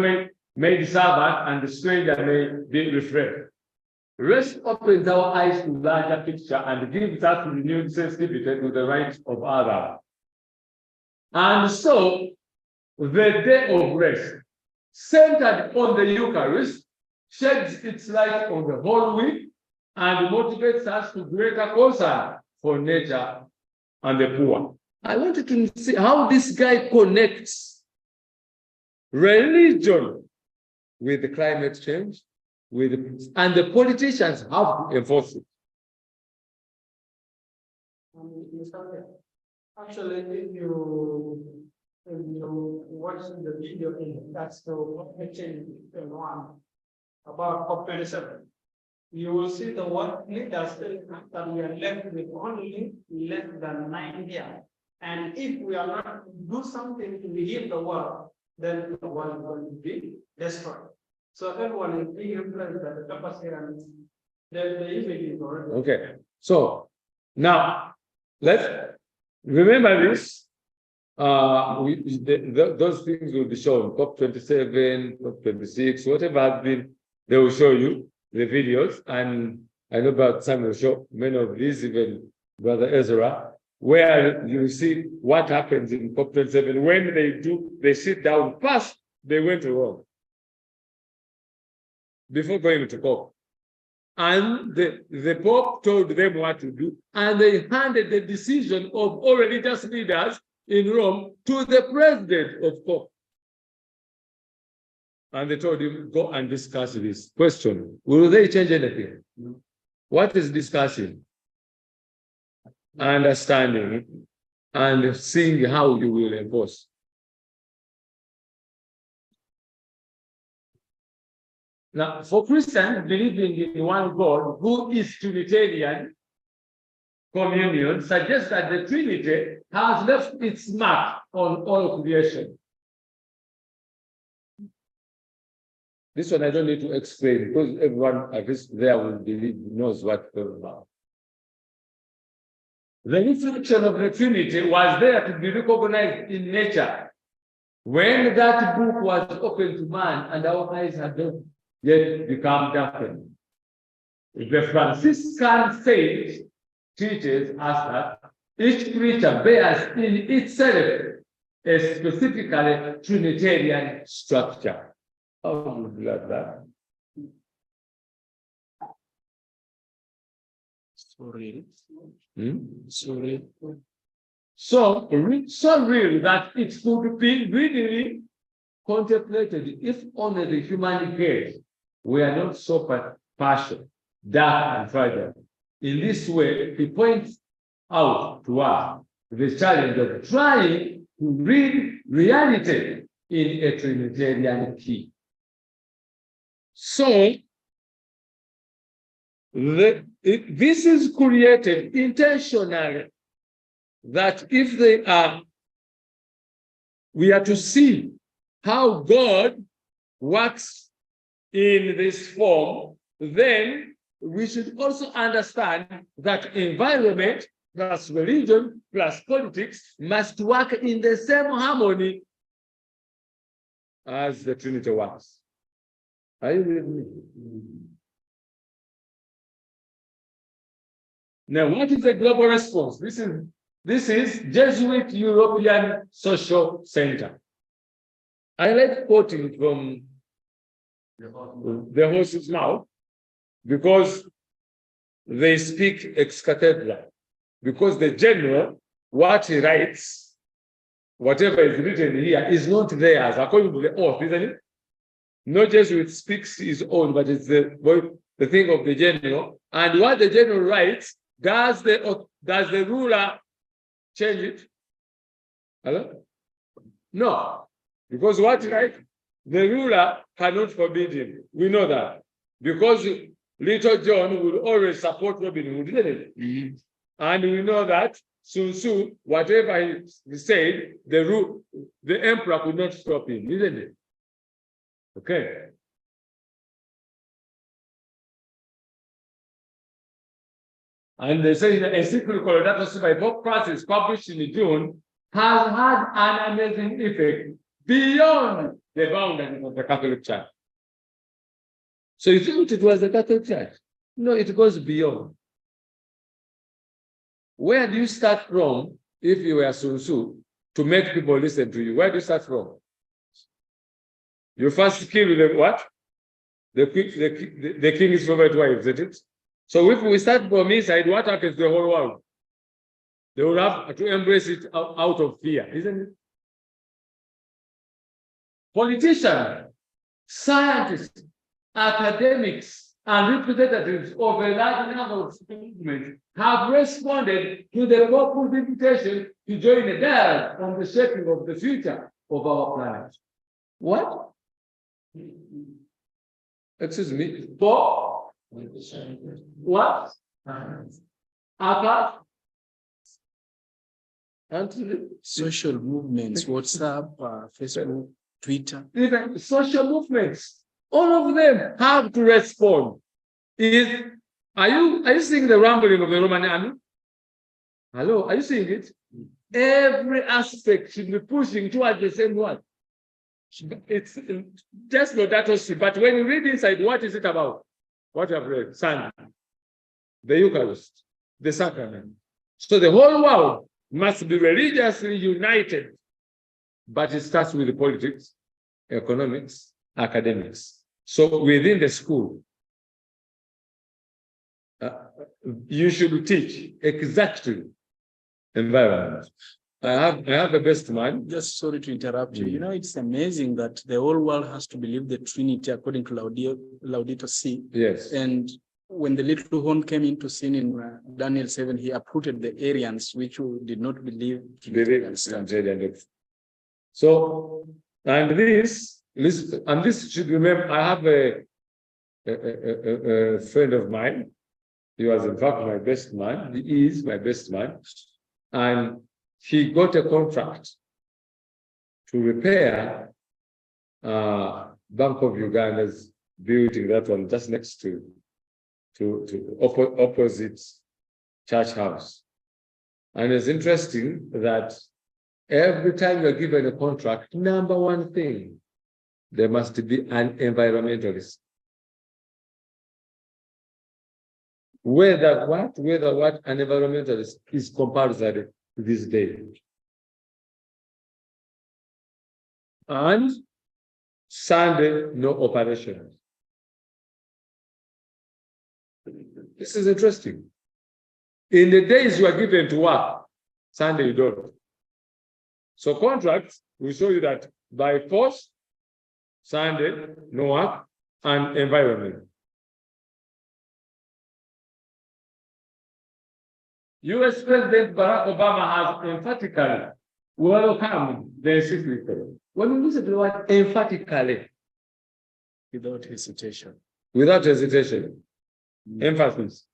may the Sabbath, and the stranger may be refreshed. Rest opens our eyes to larger picture and gives us renewed sensitivity to the rights of others. And so, the day of rest, centered on the Eucharist, sheds its light on the whole week and motivates us to greater concern for nature and the poor. I wanted to see how this guy connects religion with the climate change, and the politicians have to enforce it. Actually, if you watch the video in that's the one about COP27, you will see the world leaders that we are left with only less than 9 years. And if we are not to do something to heal the world, then the world is going to be destroyed. So everyone is being influenced by the capacity and the image is already. Okay, so now let's remember this. Those things will be shown. COP27, COP26, whatever has been, they will show you the videos. And I know about some will show many of these, even Brother Ezra, where you see what happens in COP27 when they sit down. First, they went to Rome before going to COP. And the Pope told them what to do, and they handed the decision of all religious leaders in Rome to the president of COP. And they told him, go and discuss this. Question, will they change anything? What is discussing? Understanding and seeing how you will enforce. Now, for Christians believing in one God who is Trinitarian, communion suggests that the Trinity has left its mark on all creation. This one I don't need to explain because everyone at least there will believe knows what it's about. The reflection of the Trinity was there to be recognized in nature. When that book was opened to man and our eyes had not yet become darkened. The Franciscan saint teaches us that each creature bears in itself a specifically Trinitarian structure. How would you like that? Sorry. Sorry. So real that it could be really contemplated if only the human case were not so partial, dark, and fragile. In this way, he points out to us the challenge of trying to read reality in a Trinitarian key. So, this is created intentionally, that if we are to see how God works in this form, then we should also understand that environment plus religion plus politics must work in the same harmony as the Trinity works. Are you with me? Now, what is the global response? This is Jesuit European Social Center. I like quoting from the horse's mouth because they speak ex cathedra. Because the general, what he writes, whatever is written here, is not theirs, according to the oath, isn't it? Not just it speaks his own, but it's the thing of the general. And what the general writes, does the ruler change it? Hello? No. Because what right? The ruler cannot forbid him. We know that. Because little John would always support Robin Hood, isn't it? Mhm. And we know that Sun Tzu, whatever he said, the emperor could not stop him, isn't it? Okay. And they say that encyclical that by Pope Francis, published in June, has had an amazing effect beyond the boundaries of the Catholic Church. So you think it was the Catholic Church? No, it goes beyond. Where do you start from if you were Sun Tzu to make people listen to you? Where do you start from? You first kill the what? The king's favorite wife, isn't it? So if we start from inside, what happens to the whole world? They will have to embrace it out of fear, isn't it? Politicians, scientists, academics, and representatives of a large number of movements have responded to the Pope's invitation to join a dialogue on the shaping of the future of our planet. What? Excuse me. Pope? What? Social movements, WhatsApp, Facebook, Twitter. Even social movements, all of them have to respond. Are you seeing the rumbling of the Roman army? Hello, are you seeing it? Every aspect should be pushing towards the same one. It's just Laudato, but when you read inside, what is it about? What you have read? Sunday, the Eucharist, the sacrament. So the whole world must be religiously united, but it starts with the politics, economics, academics. So within the school, you should teach exactly environment. I have a best man. Just sorry to interrupt you. You know, it's amazing that the whole world has to believe the Trinity according to Laudato Si. Yes. And when the little horn came into scene in Daniel 7, he uprooted the Arians, which did not believe. So, and this should remember, I have a friend of mine. He was in fact my best man. He is my best man. And he got a contract to repair Bank of Uganda's building, that one just next to opposite Church House. And it's interesting that every time you're given a contract, number one thing, there must be an environmentalist. Whether what an environmentalist is compulsory this day. And Sunday, no operation. This is interesting. In the days you are given to work, Sunday you don't. So contracts will show you that by force, Sunday, no work, and environment. US President Barack Obama has emphatically welcomed the encyclical. When you listen to the word emphatically, Without hesitation. without hesitation, emphasis.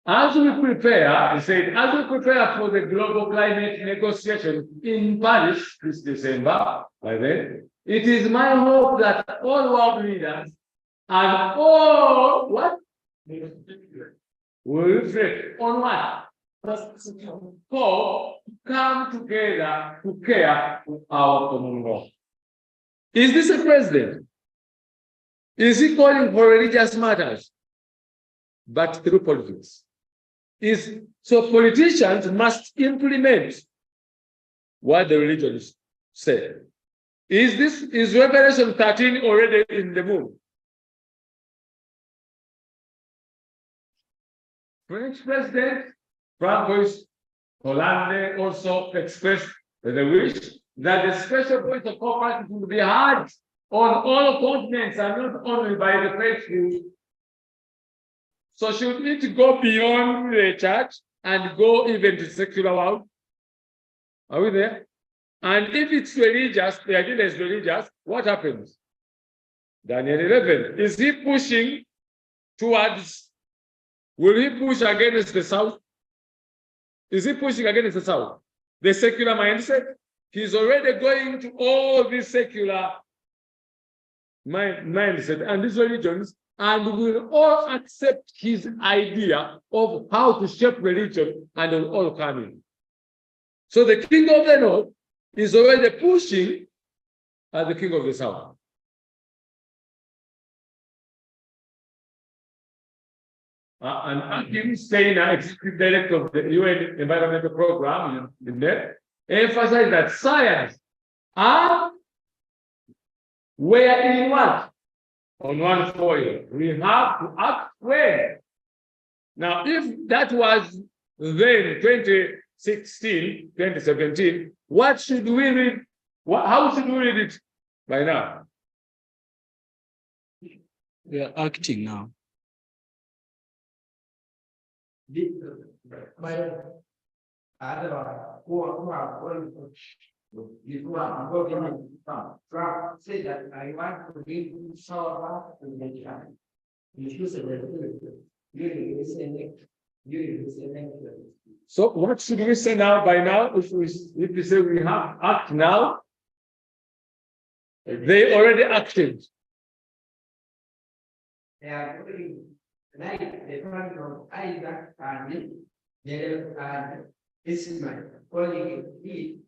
As we prepare, he said, as we prepare for the global climate negotiation in Paris this December, by then, it is my hope that all world leaders and all what? Will reflect on what? Hope to come together to care for our common goal. Is this a president? Is he calling for religious matters? But through politics. So politicians must implement what the religion say. Is Revelation 13 already in the mood? French President Francois Hollande also expressed the wish that the special voice of corporate will be heard on all continents and not only by the faithful. So should it go beyond the church and go even to secular world? Are we there? And if it's religious, the agenda is religious, what happens? Daniel 11, is he pushing towards, will he push against the South? Is he pushing against the South? The secular mindset? He's already going to all these secular mindset and these religions, and will all accept his idea of how to shape religion, and will all come in. So the king of the north is already pushing at the king of the south. And Akim Steiner, executive director of the UN Environmental Program, emphasized that science and where in what? On one soil. We have to act where? Now, if that was then 2016, 2017, what should we read? How should we read it by now? We are acting now. Trump said that I want to be so So what should we say now by now? If we say we have act now, they already acted. They are already like the front of Isaac and Ismail calling it to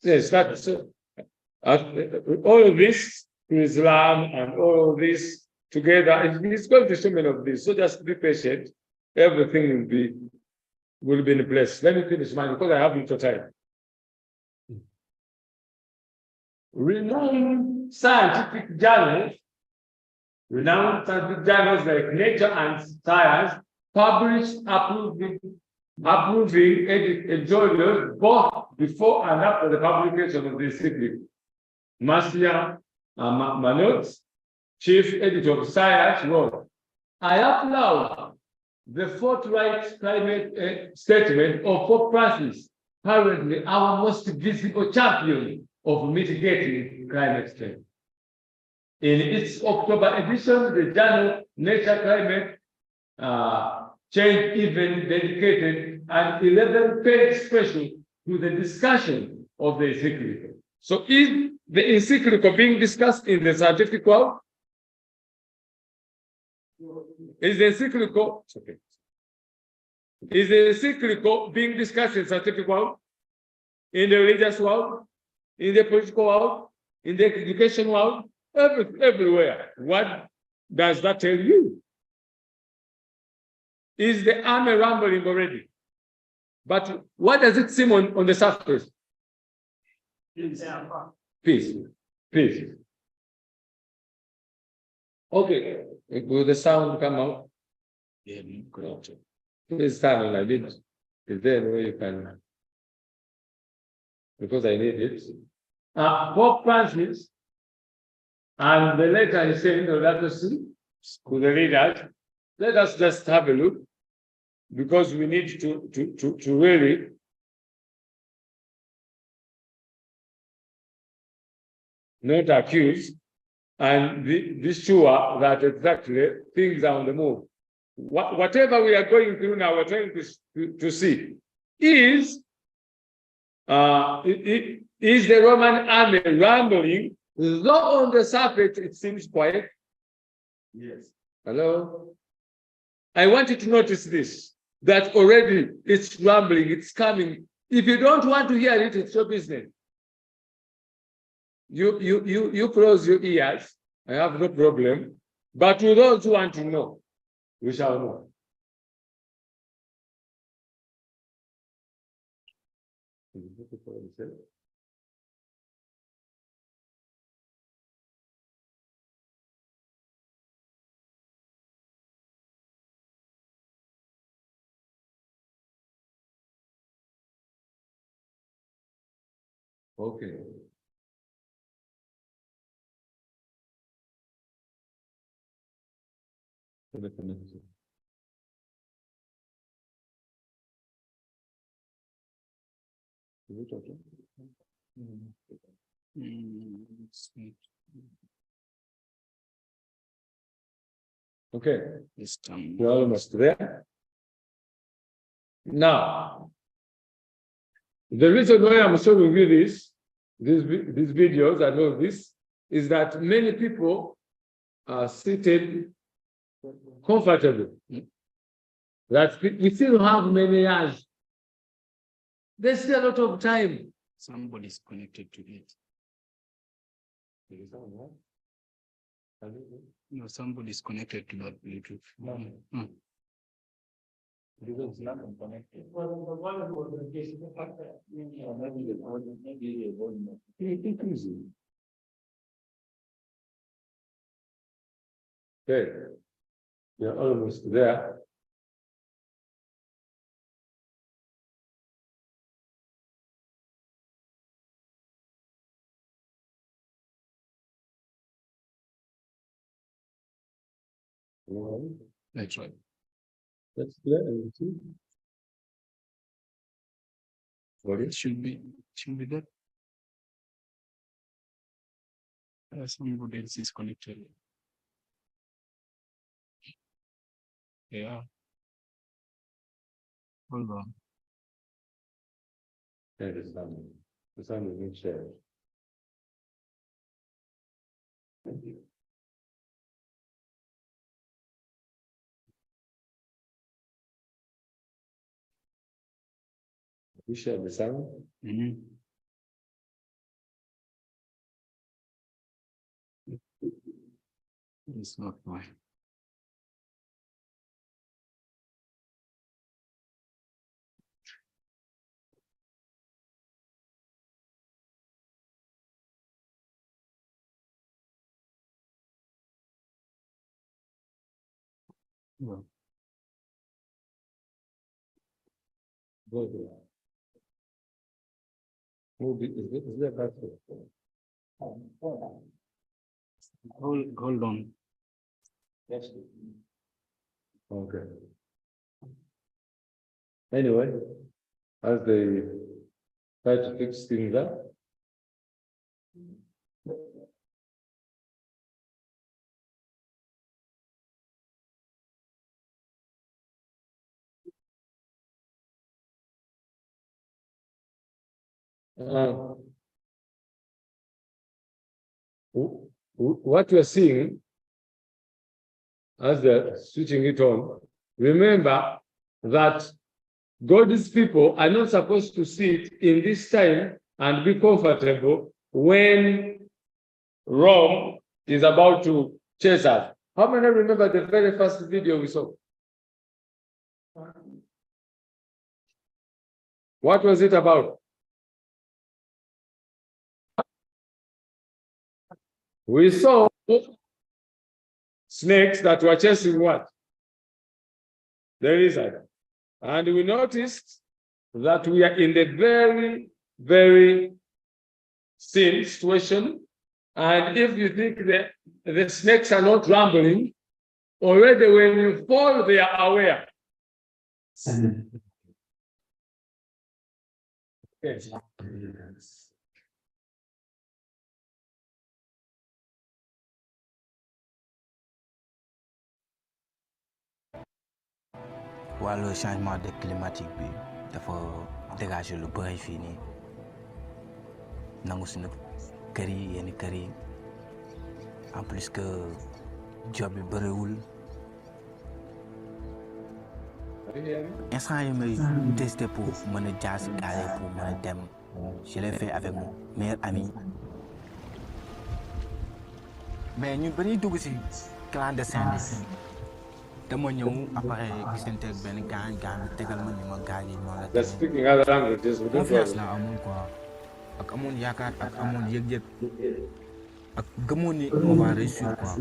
Yes, that's all of this to Islam and all of this together. It's going to show many of this. So just be patient. Everything will be in place. Let me finish mine because I have little time. Renowned scientific journals like Nature and Science published approving editorials both before and after the publication of this encyclical. Marcia Manot, chief editor of Science, wrote, I applaud the forthright climate statement of Pope Francis, currently our most visible champion of mitigating climate change. In its October edition, the journal Nature Climate Change even dedicated an 11-page special to the discussion of the encyclical. So is the encyclical being discussed in the scientific world? Is the encyclical, okay. Is the encyclical being discussed in the scientific world? In the religious world? In the political world? In the education world? Everywhere. What does that tell you? Is the army rumbling already? But what does it seem on the surface? Peace. Peace. Okay. Will the sound come out? Yeah, Please stand on my bit. Is there any way you can? Because I need it. Pope Francis, and the letter he sent to the leaders, let us just have a look, because we need to really not accuse and be sure that exactly things are on the move. Whatever we are going through now, we're trying to see is the Roman army rambling, though on the surface it seems quiet. Yes. Hello? I want you to notice this, that already it's rambling, it's coming. If you don't want to hear it, it's your business. You close your ears, I have no problem. But to those who want to know, we shall know. Okay. Sweet. Okay, This we're almost there. Now, the reason why I'm showing you these videos and all this, is that many people are seated comfortable. That we still have many years. There's still a lot of time. Somebody's connected to it. No, somebody's connected to that Bluetooth. Hmm. Well, the one was the case, the fact that- Okay, we're almost there. That's right. That's clear. And see? What It is? should be that. Somebody else is connected. Yeah. Hold on. Yeah, the sun is being shared. You share the sound? Mhm. It's not mine. No. Go there. Move it. Is there back there? Hold on. Yes. Okay. Anyway, as they try to fix things up. What you're seeing as they're switching it on, remember that God's people are not supposed to sit in this time and be comfortable when Rome is about to chase us. How many remember the very first video we saw? What was it about? We saw snakes that were chasing what? The lizard. And we noticed that we are in the very, very same situation. And if you think that the snakes are not rumbling, already when you fall, they are aware. Yes. wàllu changement de climatique bi dafa dégager lu bëri fii nii nangu suñu kër yi yenn kër yi en plus que job bi bëriwul instant yi may testé pour mën a jaar si gaale pour mën a dem je l'ai fait avec mon meilleur ami mais ñun ba ñuy dugg si clandestin bi dama ñëw après gisante ak benn gaan bi tegal ma ni ma gaal yi noonu la They're speaking other languages. We don't confiance know. la amoon quoi ak amoon yaakaar ak amoon yëg-yëg ak gëmoon ni on va réussir quoi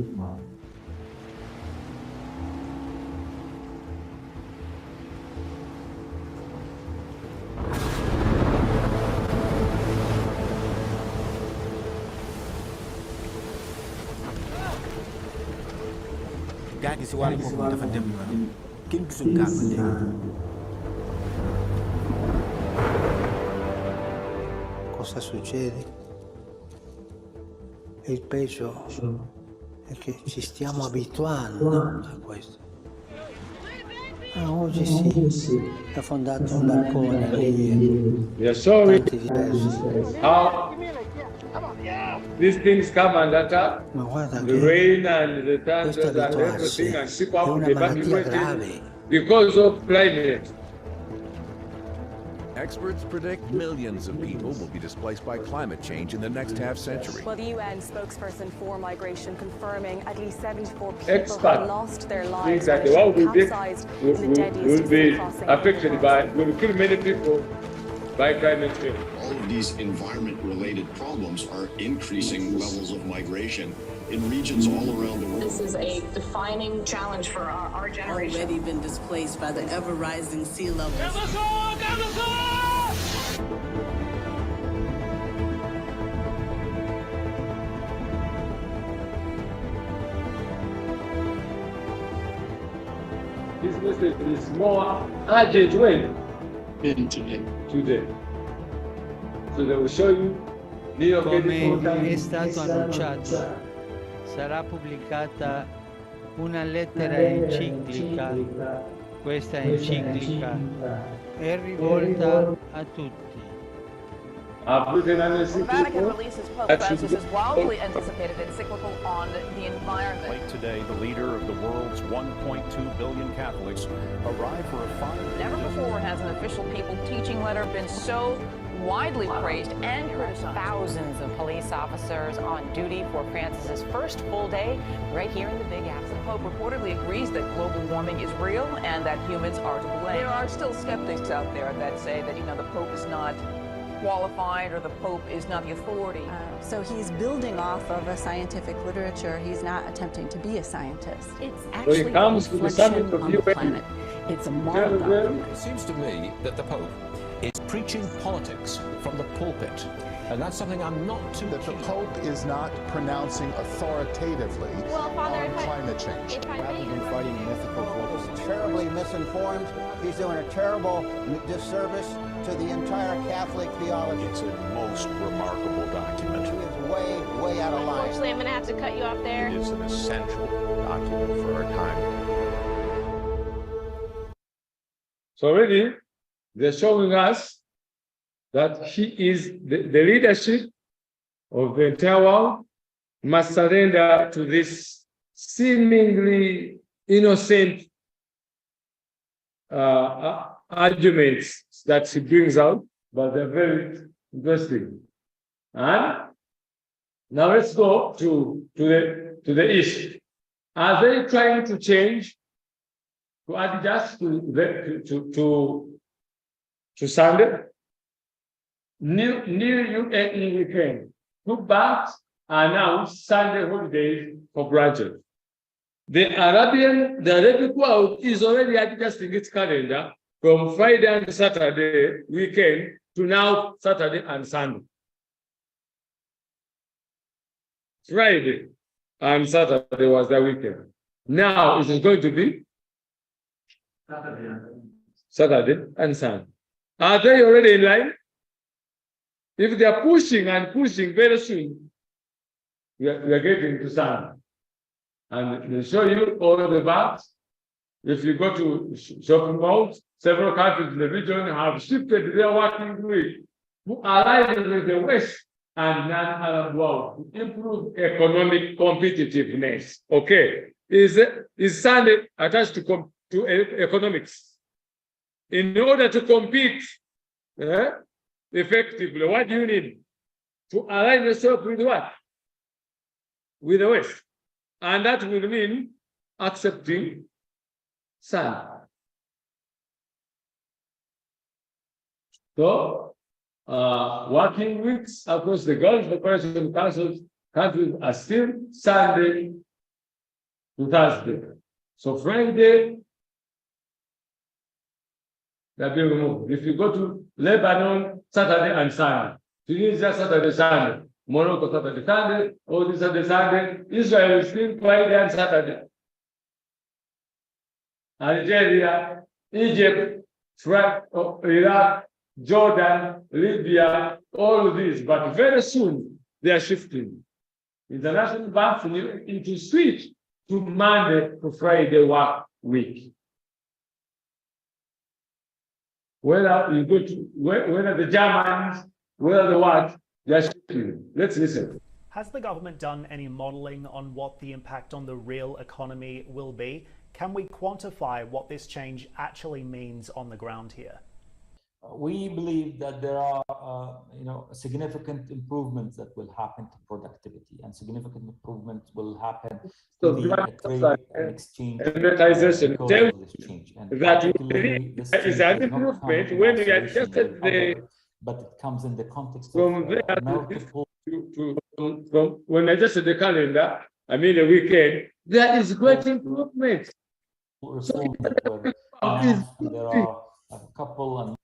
gi si wàllu boppam dafa dem yoonam kenn gisul gaal ba léegi. Cosa succede? E il peggio è che ci stiamo abituando a questo. Oggi sì, ha fondato un barcone lì, We are showing tanti diversi. how these things come and attack Ma guarda the che rain and the questo thunders and abituarsi everything and keep è up una the malattia evacuating grave. because of climate. Experts predict millions of people will be displaced by climate change in the next half century. Well, the UN spokesperson for migration confirming at least 74 people Expert have lost their lives exactly when a what ship will capsized in the deadliest will be sea crossing. affected by, will kill many people by climate change. All of these environment-related problems are increasing levels of migration in regions all around the world. This is a defining challenge for our generation. Already been displaced by the ever-rising sea levels. This message is more urgent when? Today. So they will show you New York Come è stato annunciato, sarà pubblicata una lettera enciclica. Questa enciclica è rivolta a tutti. The Vatican releases Pope Francis's wildly anticipated encyclical on the environment. Late today, the leader of the world's 1.2 billion Catholics arrived for a final. Never before has an official papal teaching letter been so widely praised and criticized. Thousands of police officers on duty for Francis's first full day right here in the Big Apple. The Pope reportedly agrees that global warming is real and that humans are to blame. There are still skeptics out there that say that, the Pope is not qualified or the Pope is not the authority. So he's building off of a scientific literature. He's not attempting to be a scientist. It's actually it comes to the summit of on the planet. It's a moral document. It seems to me that the Pope is preaching politics from the pulpit. And that's something I'm not too That the Pope is not pronouncing authoritatively on climate change. Rather than fighting mythical forces. Terribly misinformed. He's doing a terrible disservice to the entire Catholic theology. It's a most remarkable document. He is way, way out of line. Unfortunately, I'm going to have to cut you off there. It is an essential document for our time. So already they're showing us that he is the leadership of the entire world must surrender to this seemingly innocent arguments that he brings out, but they're very interesting. And now let's go to the issue. Are they trying to change, to adjust to Sunday? New UN weekend. 2 banks announced Sunday holidays for branches. The Arabic world is already adjusting its calendar from Friday and Saturday weekend to now Saturday and Sunday. Friday and Saturday was the weekend. Now it is going to be Saturday and Sunday. Are they already in line? If they are pushing and pushing very soon, we are getting to Sunday. And they show you all the banks. If you go to shopping malls, several countries in the region have shifted their working week to align with the West and non-Arab world to improve economic competitiveness. Okay, is Sunday attached to economics? In order to compete effectively, what do you need? To align yourself with what? With the West. And that will mean accepting Sunday. So, working weeks across the Gulf Cooperation Council countries are still Sunday to Thursday. So Friday, they're being removed. If you go to Lebanon, Saturday and Sunday. Tunisia, Saturday, Sunday. Morocco, Saturday, Sunday. All this Saturday, Sunday. Israel is still Friday and Saturday. Algeria, Egypt, Iraq, Jordan, Libya, all of these. But very soon they are shifting. International banks need to switch to Monday to Friday work week. Whether you go to whether the Germans, whether the what, they are shifting. Let's listen. Has the government done any modeling on what the impact on the real economy will be? Can we quantify what this change actually means on the ground here? We believe that there are, significant improvements that will happen to productivity, and significant improvements will happen to the trade and exchange. Amortization. Tell This change. And that particularly, this change is an does not come improvement in when we isolation adjusted with the other, but it comes in the context from of there multiple from when I adjusted the calendar, I mean the weekend, there is great improvement. reforms that were announced, and there are a couple and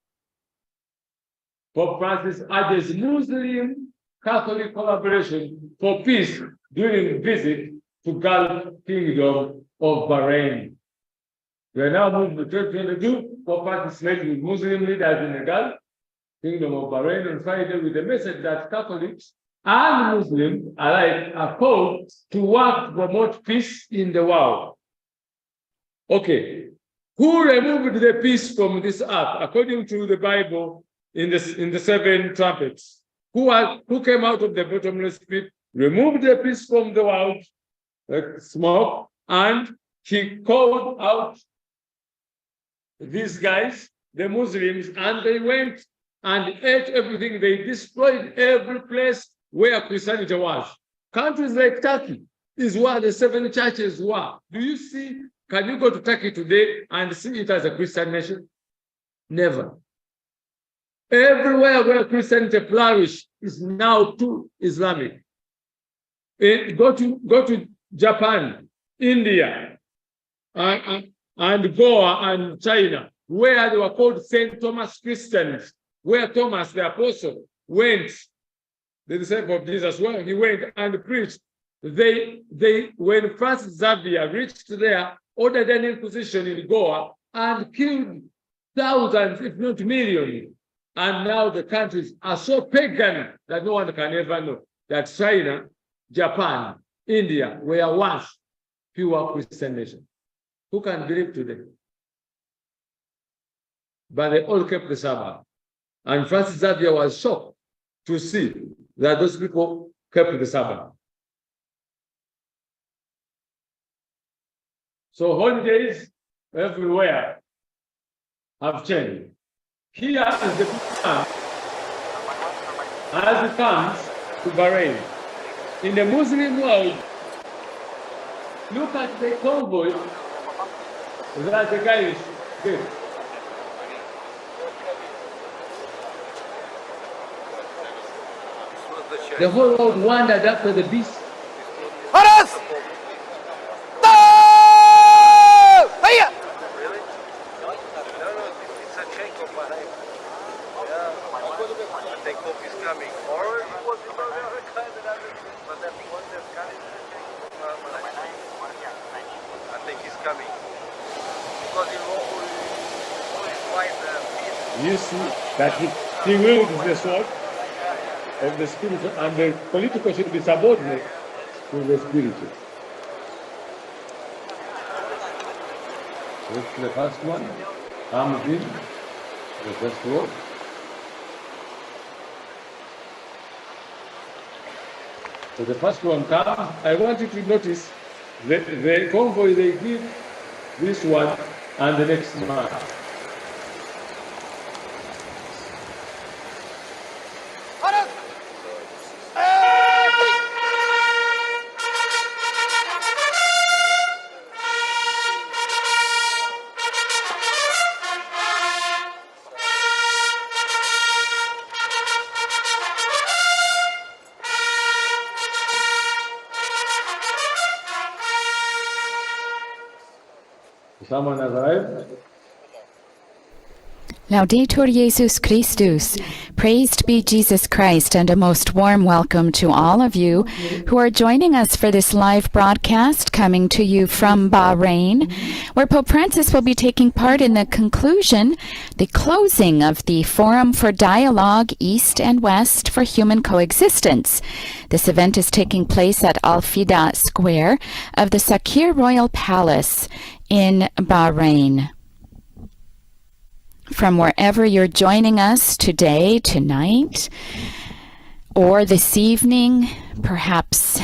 Pope Francis urges Muslim Catholic collaboration for peace during visit to Gulf Kingdom of Bahrain. We are now moving to 2022. Pope Francis met with Muslim leaders in the Gulf Kingdom of Bahrain on Friday with the message that Catholics and Muslims alike are called to work to promote peace in the world. Okay, who removed the peace from this earth according to the Bible? In the seven trumpets, who came out of the bottomless pit, removed the peace from the world, like smoke, and he called out these guys, the Muslims, and they went and ate everything. They destroyed every place where Christianity was. Countries like Turkey is where the seven churches were. Do you see? Can you go to Turkey today and see it as a Christian nation? Never. Everywhere where Christianity flourished is now too Islamic. Go to Japan, India, and Goa and China, where they were called Saint Thomas Christians, where Thomas the apostle went, the disciple of Jesus, where he went and preached. When Francis Xavier reached there, ordered an inquisition in Goa and killed thousands, if not millions. And now the countries are so pagan that no one can ever know that China, Japan, India were once pure Christian nations. Who can believe today? But they all kept the Sabbath. And Francis Xavier was shocked to see that those people kept the Sabbath. So holidays everywhere have changed. Here is the plan as it comes to Bahrain. In the Muslim world, look at the convoy that the guys did. The whole world wandered after the beast. You see that he wields the sword of the spiritual, and the political should be subordinate to the spiritual. This is the first one. Comes in the first word. So the first one comes. I want you to notice the convoy they give this one and the next one. Someone has arrived. Laudetur Jesus Christus. Praised be Jesus Christ, and a most warm welcome to all of you who are joining us for this live broadcast coming to you from Bahrain, where Pope Francis will be taking part in the closing of the Forum for Dialogue East and West for Human Coexistence. This event is taking place at Al Fida Square of the Sakir Royal Palace in Bahrain. From wherever you're joining us today, tonight, or this evening, perhaps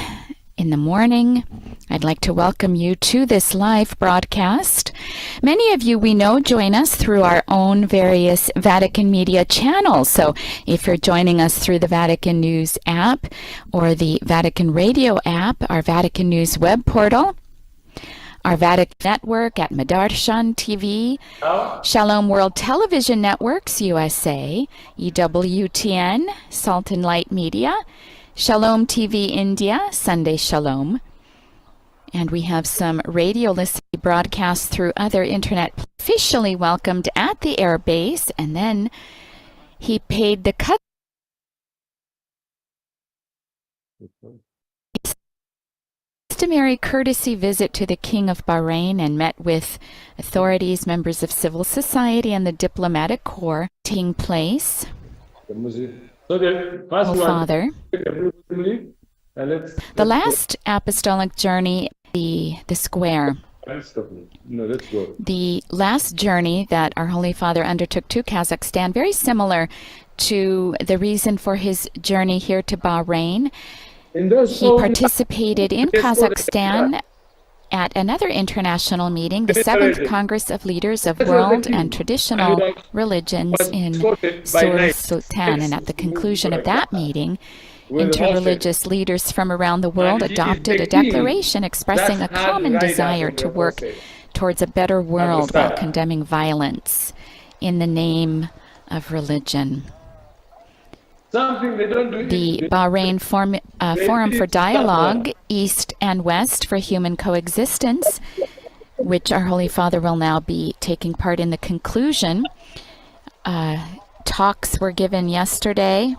in the morning, I'd like to welcome you to this live broadcast. Many of you we know join us through our own various Vatican Media channels. So if you're joining us through the Vatican News app or the Vatican Radio app, our Vatican News web portal, our Vatican Network at Madarshan TV, Shalom World Television Networks USA, EWTN, Salt and Light Media, Shalom TV India, Sunday Shalom, and we have some radio listening broadcasts through other internet. Officially welcomed at the air base, and then he paid the customary courtesy visit to the King of Bahrain and met with authorities, members of civil society, and the diplomatic corps taking place. Father, the last apostolic journey, the square. No, let's go. The last journey that our Holy Father undertook to Kazakhstan, very similar to the reason for his journey here to Bahrain. He participated in Kazakhstan at another international meeting, the 7th Congress of Leaders of World and Traditional Religions in Sur Sultan. And at the conclusion of that meeting, interreligious leaders from around the world adopted a declaration expressing a common desire to work towards a better world while condemning violence in the name of religion. The Bahrain Forum for Dialogue, East and West for Human Coexistence, which our Holy Father will now be taking part in the conclusion. Talks were given yesterday.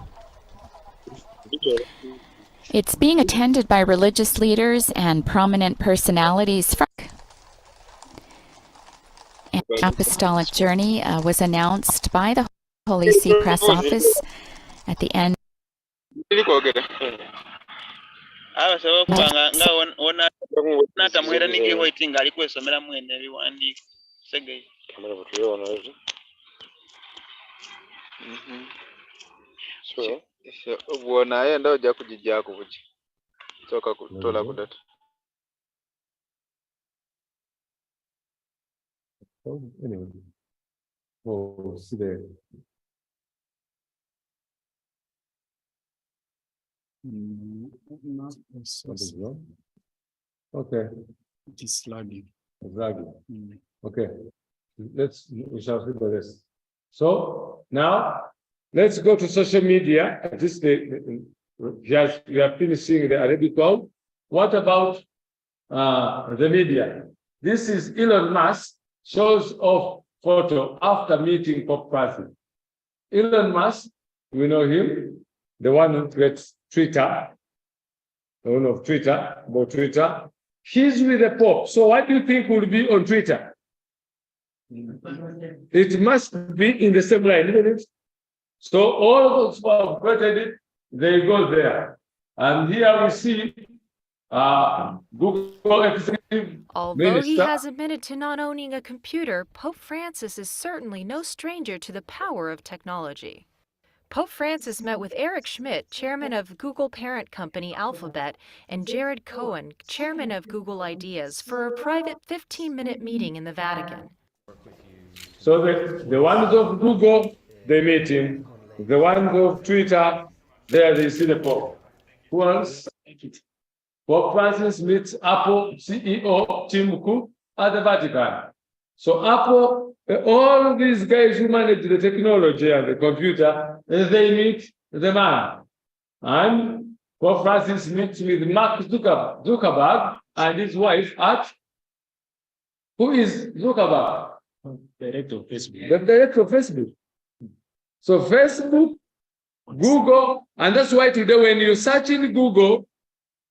It's being attended by religious leaders and prominent personalities. An apostolic journey was announced by the Holy See Press Office at the end. Anyway. Oh, see there. Okay. It is lagging. Okay. We shall see the rest. So now let's go to social media. We are finishing the Arabic world. What about the media? This is Elon Musk shows off photo after meeting Pope Francis. Elon Musk, we know him, the one who creates Twitter, the one of Twitter, about Twitter. He's with the Pope. So what do you think will be on Twitter? It must be in the same line, isn't it? So all those who have created it, they go there. And here we see Google Executive Although he Minister. has admitted to not owning a computer, Pope Francis is certainly no stranger to the power of technology. Pope Francis met with Eric Schmidt, chairman of Google parent company Alphabet, and Jared Cohen, chairman of Google Ideas, for a private 15-minute meeting in the Vatican. So the ones of Google, they meet him. The ones of Twitter, there they see the Pope. Who else? Pope Francis meets Apple CEO Tim Cook at the Vatican. So Apple, all these guys who manage the technology and the computer, they meet the man. And Pope Francis meets with Mark Zuckerberg and his wife at, who is Zuckerberg? Director of Facebook. The director of Facebook. So Facebook, Google, and that's why today when you search in Google,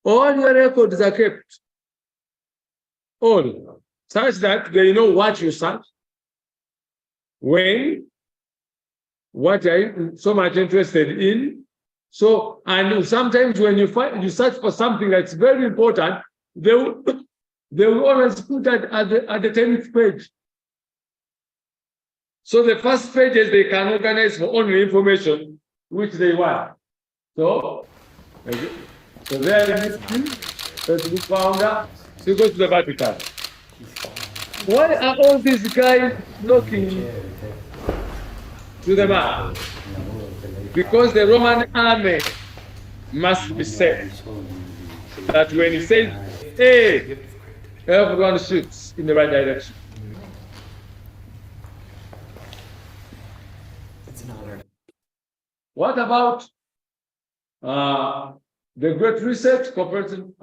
all your records are kept. All. Such that they know what you search, when, what are so much interested in. So, and sometimes when you search for something that's very important, they will always put that at the 10th page. So the first pages they can organize for only information which they want. So there is Facebook founder, so go to the Vatican. Why are all these guys looking to the map? Because the Roman army must be saved. That when he says, hey, everyone shoots in the right direction. What about the Great Reset Corporation?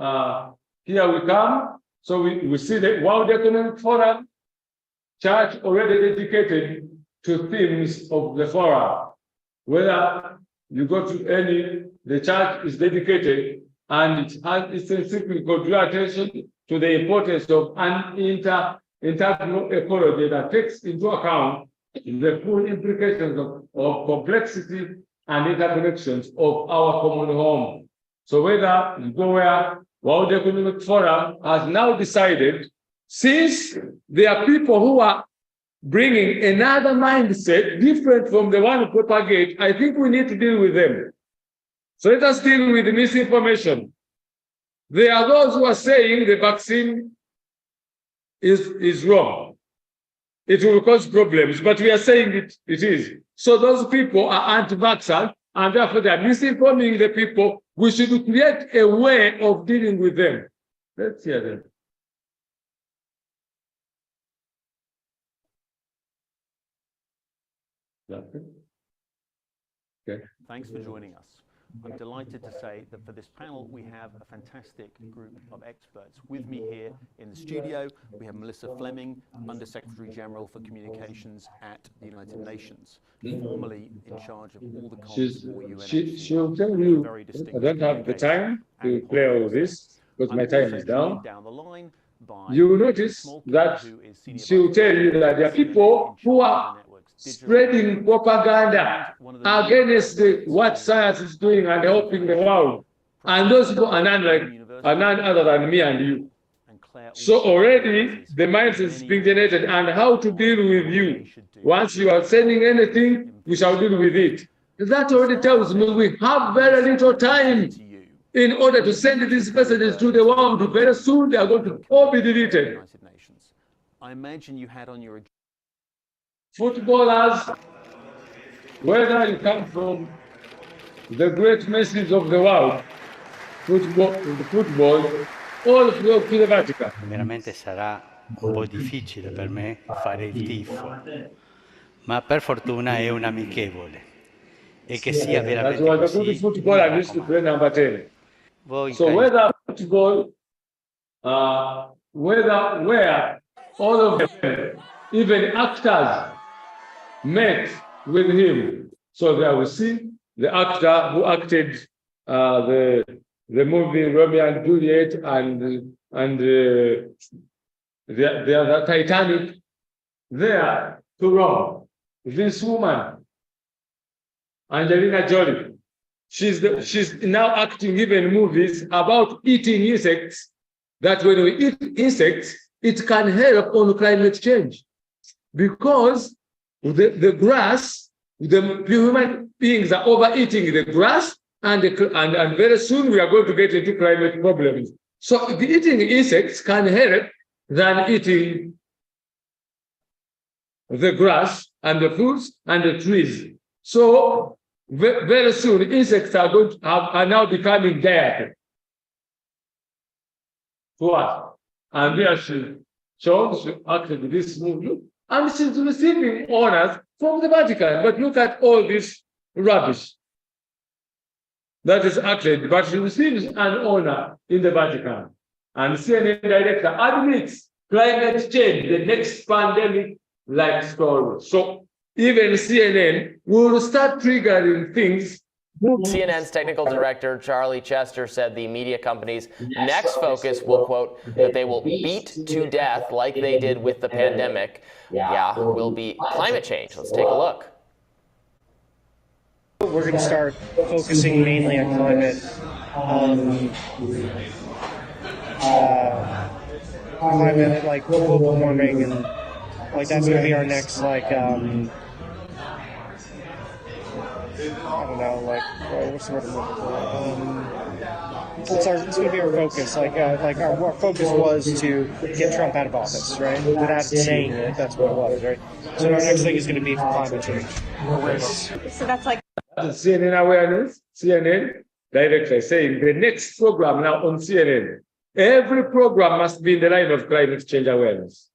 Here we come. So we see the World Economic Forum, church already dedicated to themes of the forum. Whether you go to any, the church is dedicated, and it's encyclical draw attention to the importance of an integral ecology that takes into account the full implications of complexity and interconnections of our common home. So whether you go where World Economic Forum has now decided, since there are people who are bringing another mindset different from the one propagated, I think we need to deal with them. So let us deal with the misinformation. There are those who are saying the vaccine is wrong. It will cause problems, but we are saying it is. So those people are anti-vaxxers, and therefore they are misinforming the people. We should create a way of dealing with them. Let's hear them. Okay. Thanks for joining us. I'm delighted to say that for this panel, we have a fantastic group of experts. With me here in the studio, we have Melissa Fleming, Under Secretary General for Communications at the United Nations, formerly in charge of all the comms for UNHCR. She'll tell you, I don't have the time to play all this, because my time is down. You will notice that she'll tell you that there are people who are spreading propaganda against what science is doing and helping the world. And those people are none other than me and you. So already the mindset is being generated, and how to deal with you. Once you are sending anything, we shall deal with it. That already tells me we have very little time in order to send these messages to the world. Very soon they are going to all be deleted. I imagine you had on your footballers, whether you come from the great messes of the world, football, all flow to the Vatican. Veramente sarà un po' difficile per me fare il tifo, ma per fortuna è un amichevole e che sia veramente così. Football, I used to play number 10. So whether football, where all of them, even actors, met with him. So there we see the actor who acted the movie Romeo and Juliet and the Titanic. There to Rome. This woman, Angelina Jolie, she's now acting even movies about eating insects. That when we eat insects, it can help on climate change, because the grass, the human beings are overeating the grass, and very soon we are going to get into climate problems. So eating insects can help than eating the grass and the fruits and the trees. So very soon insects are now becoming diet to us. And there she acted this movie. And she's receiving honors from the Vatican. But look at all this rubbish that is acted. But she receives an honor in the Vatican. And CNN director admits climate change, the next pandemic like stories. So even CNN will start triggering things. CNN's technical director, Charlie Chester, said the media company's next focus will, quote, that they will beat to death like they did with the pandemic, will be climate change. Let's take a look. We're going to start focusing mainly on climate, climate like global warming, and like that's going to be our next I don't know, what's the word I'm looking for? It's going to be our focus. Our focus was to get Trump out of office, right? Without saying it, that's what it was, right? So our next thing is going to be for climate change. So that's like CNN awareness, CNN director saying the next program now on CNN, every program must be in the line of climate change awareness.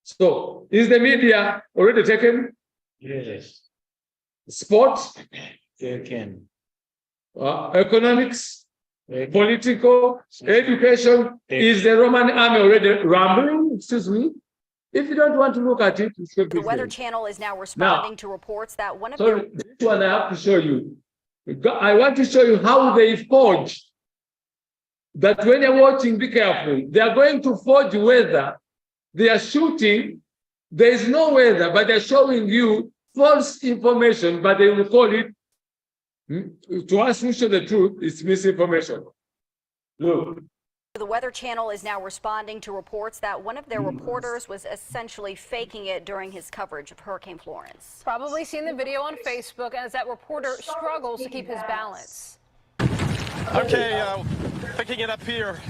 So is the media already taken? Yes. Sports? Taken. Economics? Political? Education? Is the Roman army already rambling? Excuse me. If you don't want to look at it, the Weather Channel is now responding to reports that one of their... this one I have to show you. I want to show you how they forge. That when you're watching, be careful. They are going to forge weather. They are shooting. There is no weather, but they're showing you false information, but they will call it, to us who show the truth, it's misinformation. Look. The Weather Channel is now responding to reports that one of their reporters was essentially faking it during his coverage of Hurricane Florence. Probably seen the video on Facebook as that reporter struggles to keep his balance. Okay, picking it up here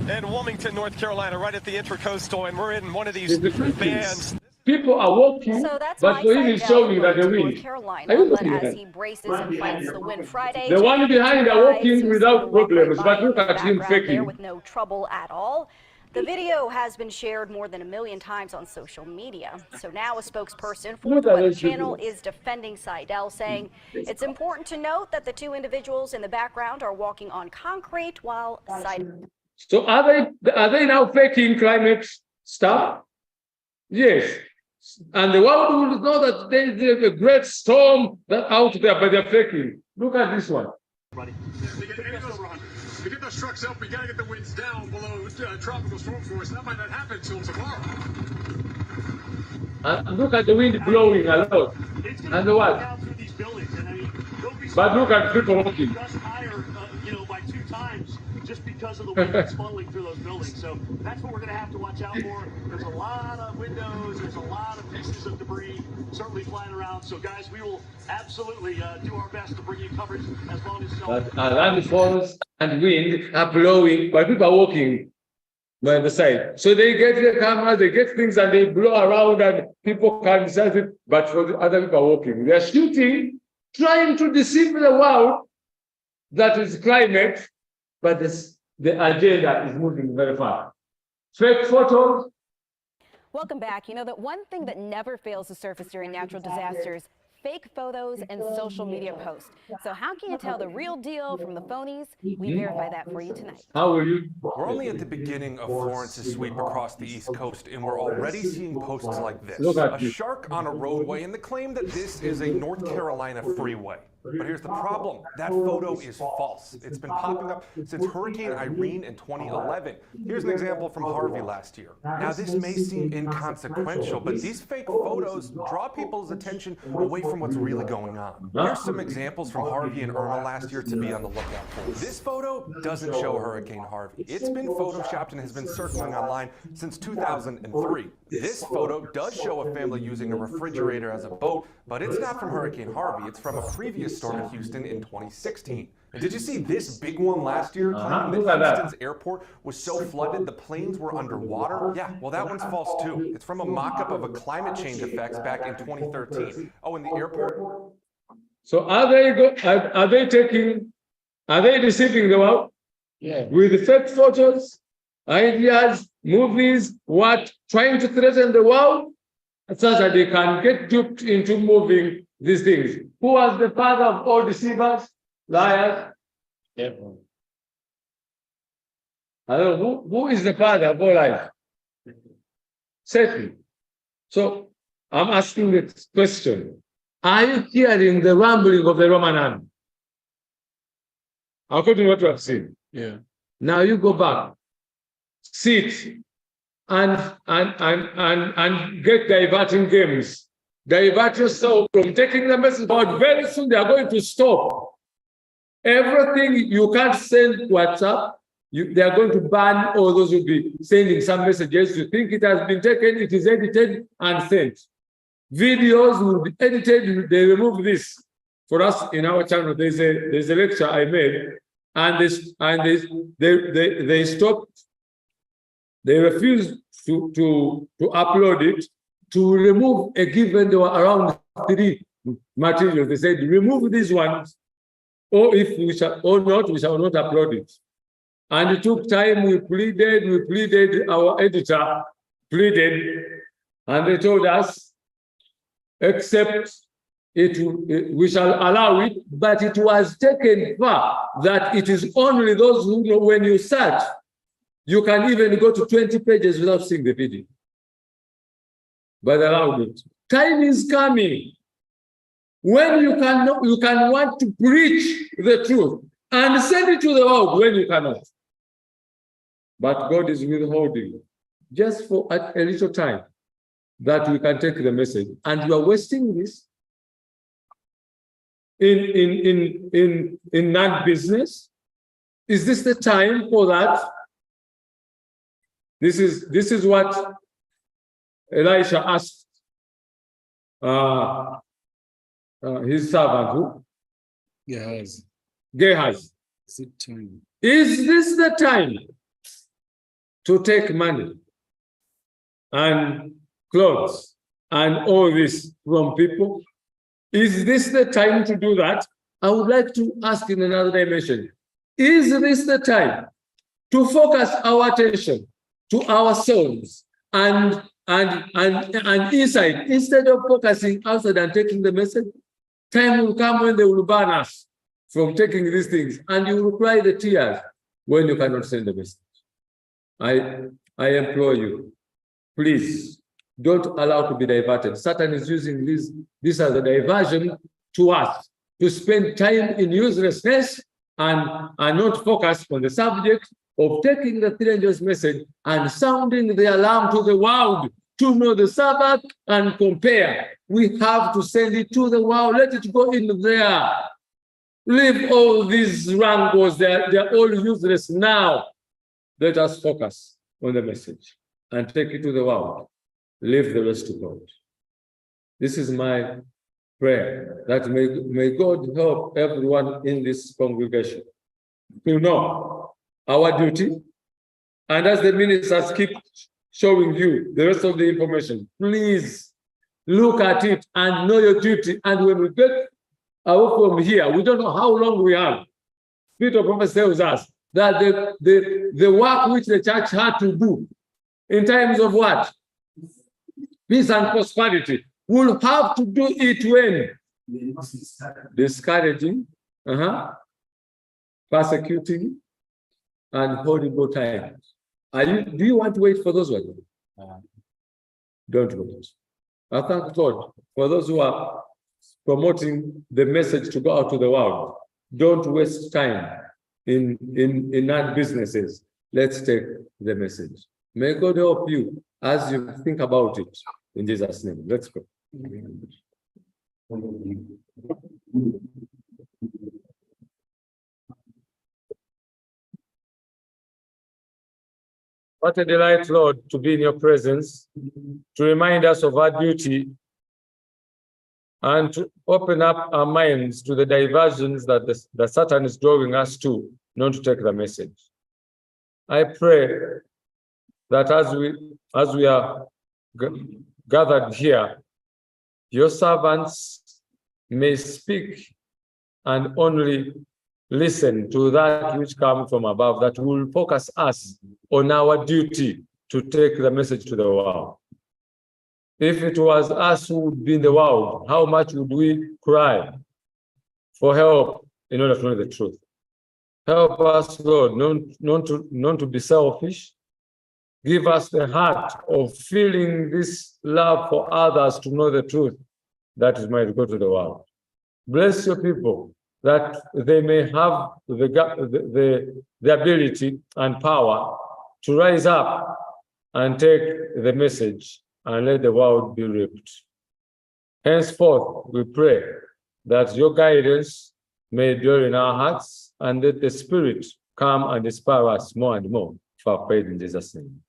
in Wilmington, North Carolina, right at the Intracoastal, and we're in one of these bands. People are walking, but for him is showing that they win. As he braces and fights the win Friday. The one behind are walking without problems, but look at him faking. With no trouble at all. The video has been shared more than 1 million times on social media. So now a spokesperson for the Weather Channel is defending Seidel, saying it's important to note that the two individuals in the background are walking on concrete while Seidel. So are they now faking climate stuff? Yes. And the world will know that there is a great storm that out there, but they're faking. Look at this one. To get those trucks up, we got to get the winds down below tropical storm force. That might not happen until tomorrow. And look at the wind blowing a lot. And what? But look at people walking. Higher, by 2 times just because of the wind that's funneling through those buildings. So that's what we're going to have to watch out for. There's a lot of windows. There's a lot of pieces of debris certainly flying around. So guys, we will absolutely do our best to bring you coverage as long as landfalls and wind are blowing, but people are walking by the side. So they get the camera, they get things, and they blow around, and people can sense it. But for the other people are walking, they are shooting, trying to deceive the world that is climate, but the agenda is moving very fast. Fake photos. Welcome back. You know that one thing that never fails to surface during natural disasters, fake photos and social media posts. So how can you tell the real deal from the phonies? We verify that for you tonight. How are you? We're only at the beginning of Florence's sweep across the East Coast, and we're already seeing posts like this. A shark on a roadway, and the claim that this is a North Carolina freeway. But here's the problem. That photo is false. It's been popping up since Hurricane Irene in 2011. Here's an example from Harvey last year. Now, this may seem inconsequential, but these fake photos draw people's attention away from what's really going on. Here's some examples from Harvey and Irma last year to be on the lookout for. This photo doesn't show Hurricane Harvey. It's been photoshopped and has been circling online since 2003. This photo does show a family using a refrigerator as a boat, but it's not from Hurricane Harvey. It's from a previous storm in Houston in 2016. And did you see this big one last year, claiming that Houston's airport was so flooded the planes were underwater? Yeah, well, that one's false too. It's from a mock-up of a climate change effects back in 2013. Oh, and the airport? So are they deceiving the world? Yeah. With fake photos, ideas, movies, trying to threaten the world, such that they can get duped into moving these things. Who was the father of all deceivers? Liars? Devil. Who is the father of all liars? Satan. So I'm asking this question. Are you hearing the rumbling of the Roman army? According to what you have seen. Yeah. Now you go back, sit, and get diverting games. Divert yourself from taking the message out. Very soon they are going to stop. Everything you can't send WhatsApp, they are going to ban all those who will be sending some messages. You think it has been taken, it is edited and sent. Videos will be edited, they remove this. For us in our channel, there's a lecture I made, and they stopped, they refused to upload it, to remove a given, there were around 3 materials. They said, remove these ones, or if we shall or not, we shall not upload it. And it took time, we pleaded, our editor pleaded, and they told us, except we shall allow it, but it was taken far that it is only those who know. When you search, you can even go to 20 pages without seeing the video. But allowed it. Time is coming when you can want to preach the truth and send it to the world when you cannot. But God is withholding just for a little time that we can take the message, and you are wasting this in non-business. Is this the time for that? This is what Elisha asked his servant, who? Gehazi. Is this the time to take money and clothes and all this from people? Is this the time to do that? I would like to ask in another dimension. Is this the time to focus our attention to ourselves and inside, instead of focusing outside and taking the message? Time will come when they will ban us from taking these things, and you will cry the tears when you cannot send the message. I implore you, please don't allow to be diverted. Satan is using this as a diversion to us, to spend time in uselessness and not focus on the subject of taking the 3 angels' message and sounding the alarm to the world to know the Sabbath and compare. We have to send it to the world. Let it go in there. Leave all these wrangles. They're all useless now. Let us focus on the message and take it to the world. Leave the rest to God. This is my prayer, that may God help everyone in this congregation to know our duty. And as the ministers keep showing you the rest of the information, please look at it and know your duty. And when we get away from here, we don't know how long we have. Peter Prophet tells us that the work which the church had to do in times of what? Peace and prosperity. We'll have to do it when? Discouraging, persecuting, and horrible times. Do you want to wait for those ones? Don't wait. I thank God for those who are promoting the message to go out to the world. Don't waste time in non-businesses. Let's take the message. May God help you as you think about it. In Jesus' name, let's go. What a delight, Lord, to be in your presence, to remind us of our duty, and to open up our minds to the diversions that Satan is drawing us to, not to take the message. I pray that as we are gathered here, your servants may speak and only listen to that which comes from above, that will focus us on our duty to take the message to the world. If it was us who would be in the world, how much would we cry for help in order to know the truth? Help us, Lord, not to be selfish. Give us the heart of feeling this love for others to know the truth that it might go to the world. Bless your people that they may have the ability and power to rise up and take the message and let the world be reaped. Henceforth, we pray that your guidance may dwell in our hearts and that the Spirit come and inspire us more and more for our faith in Jesus' name.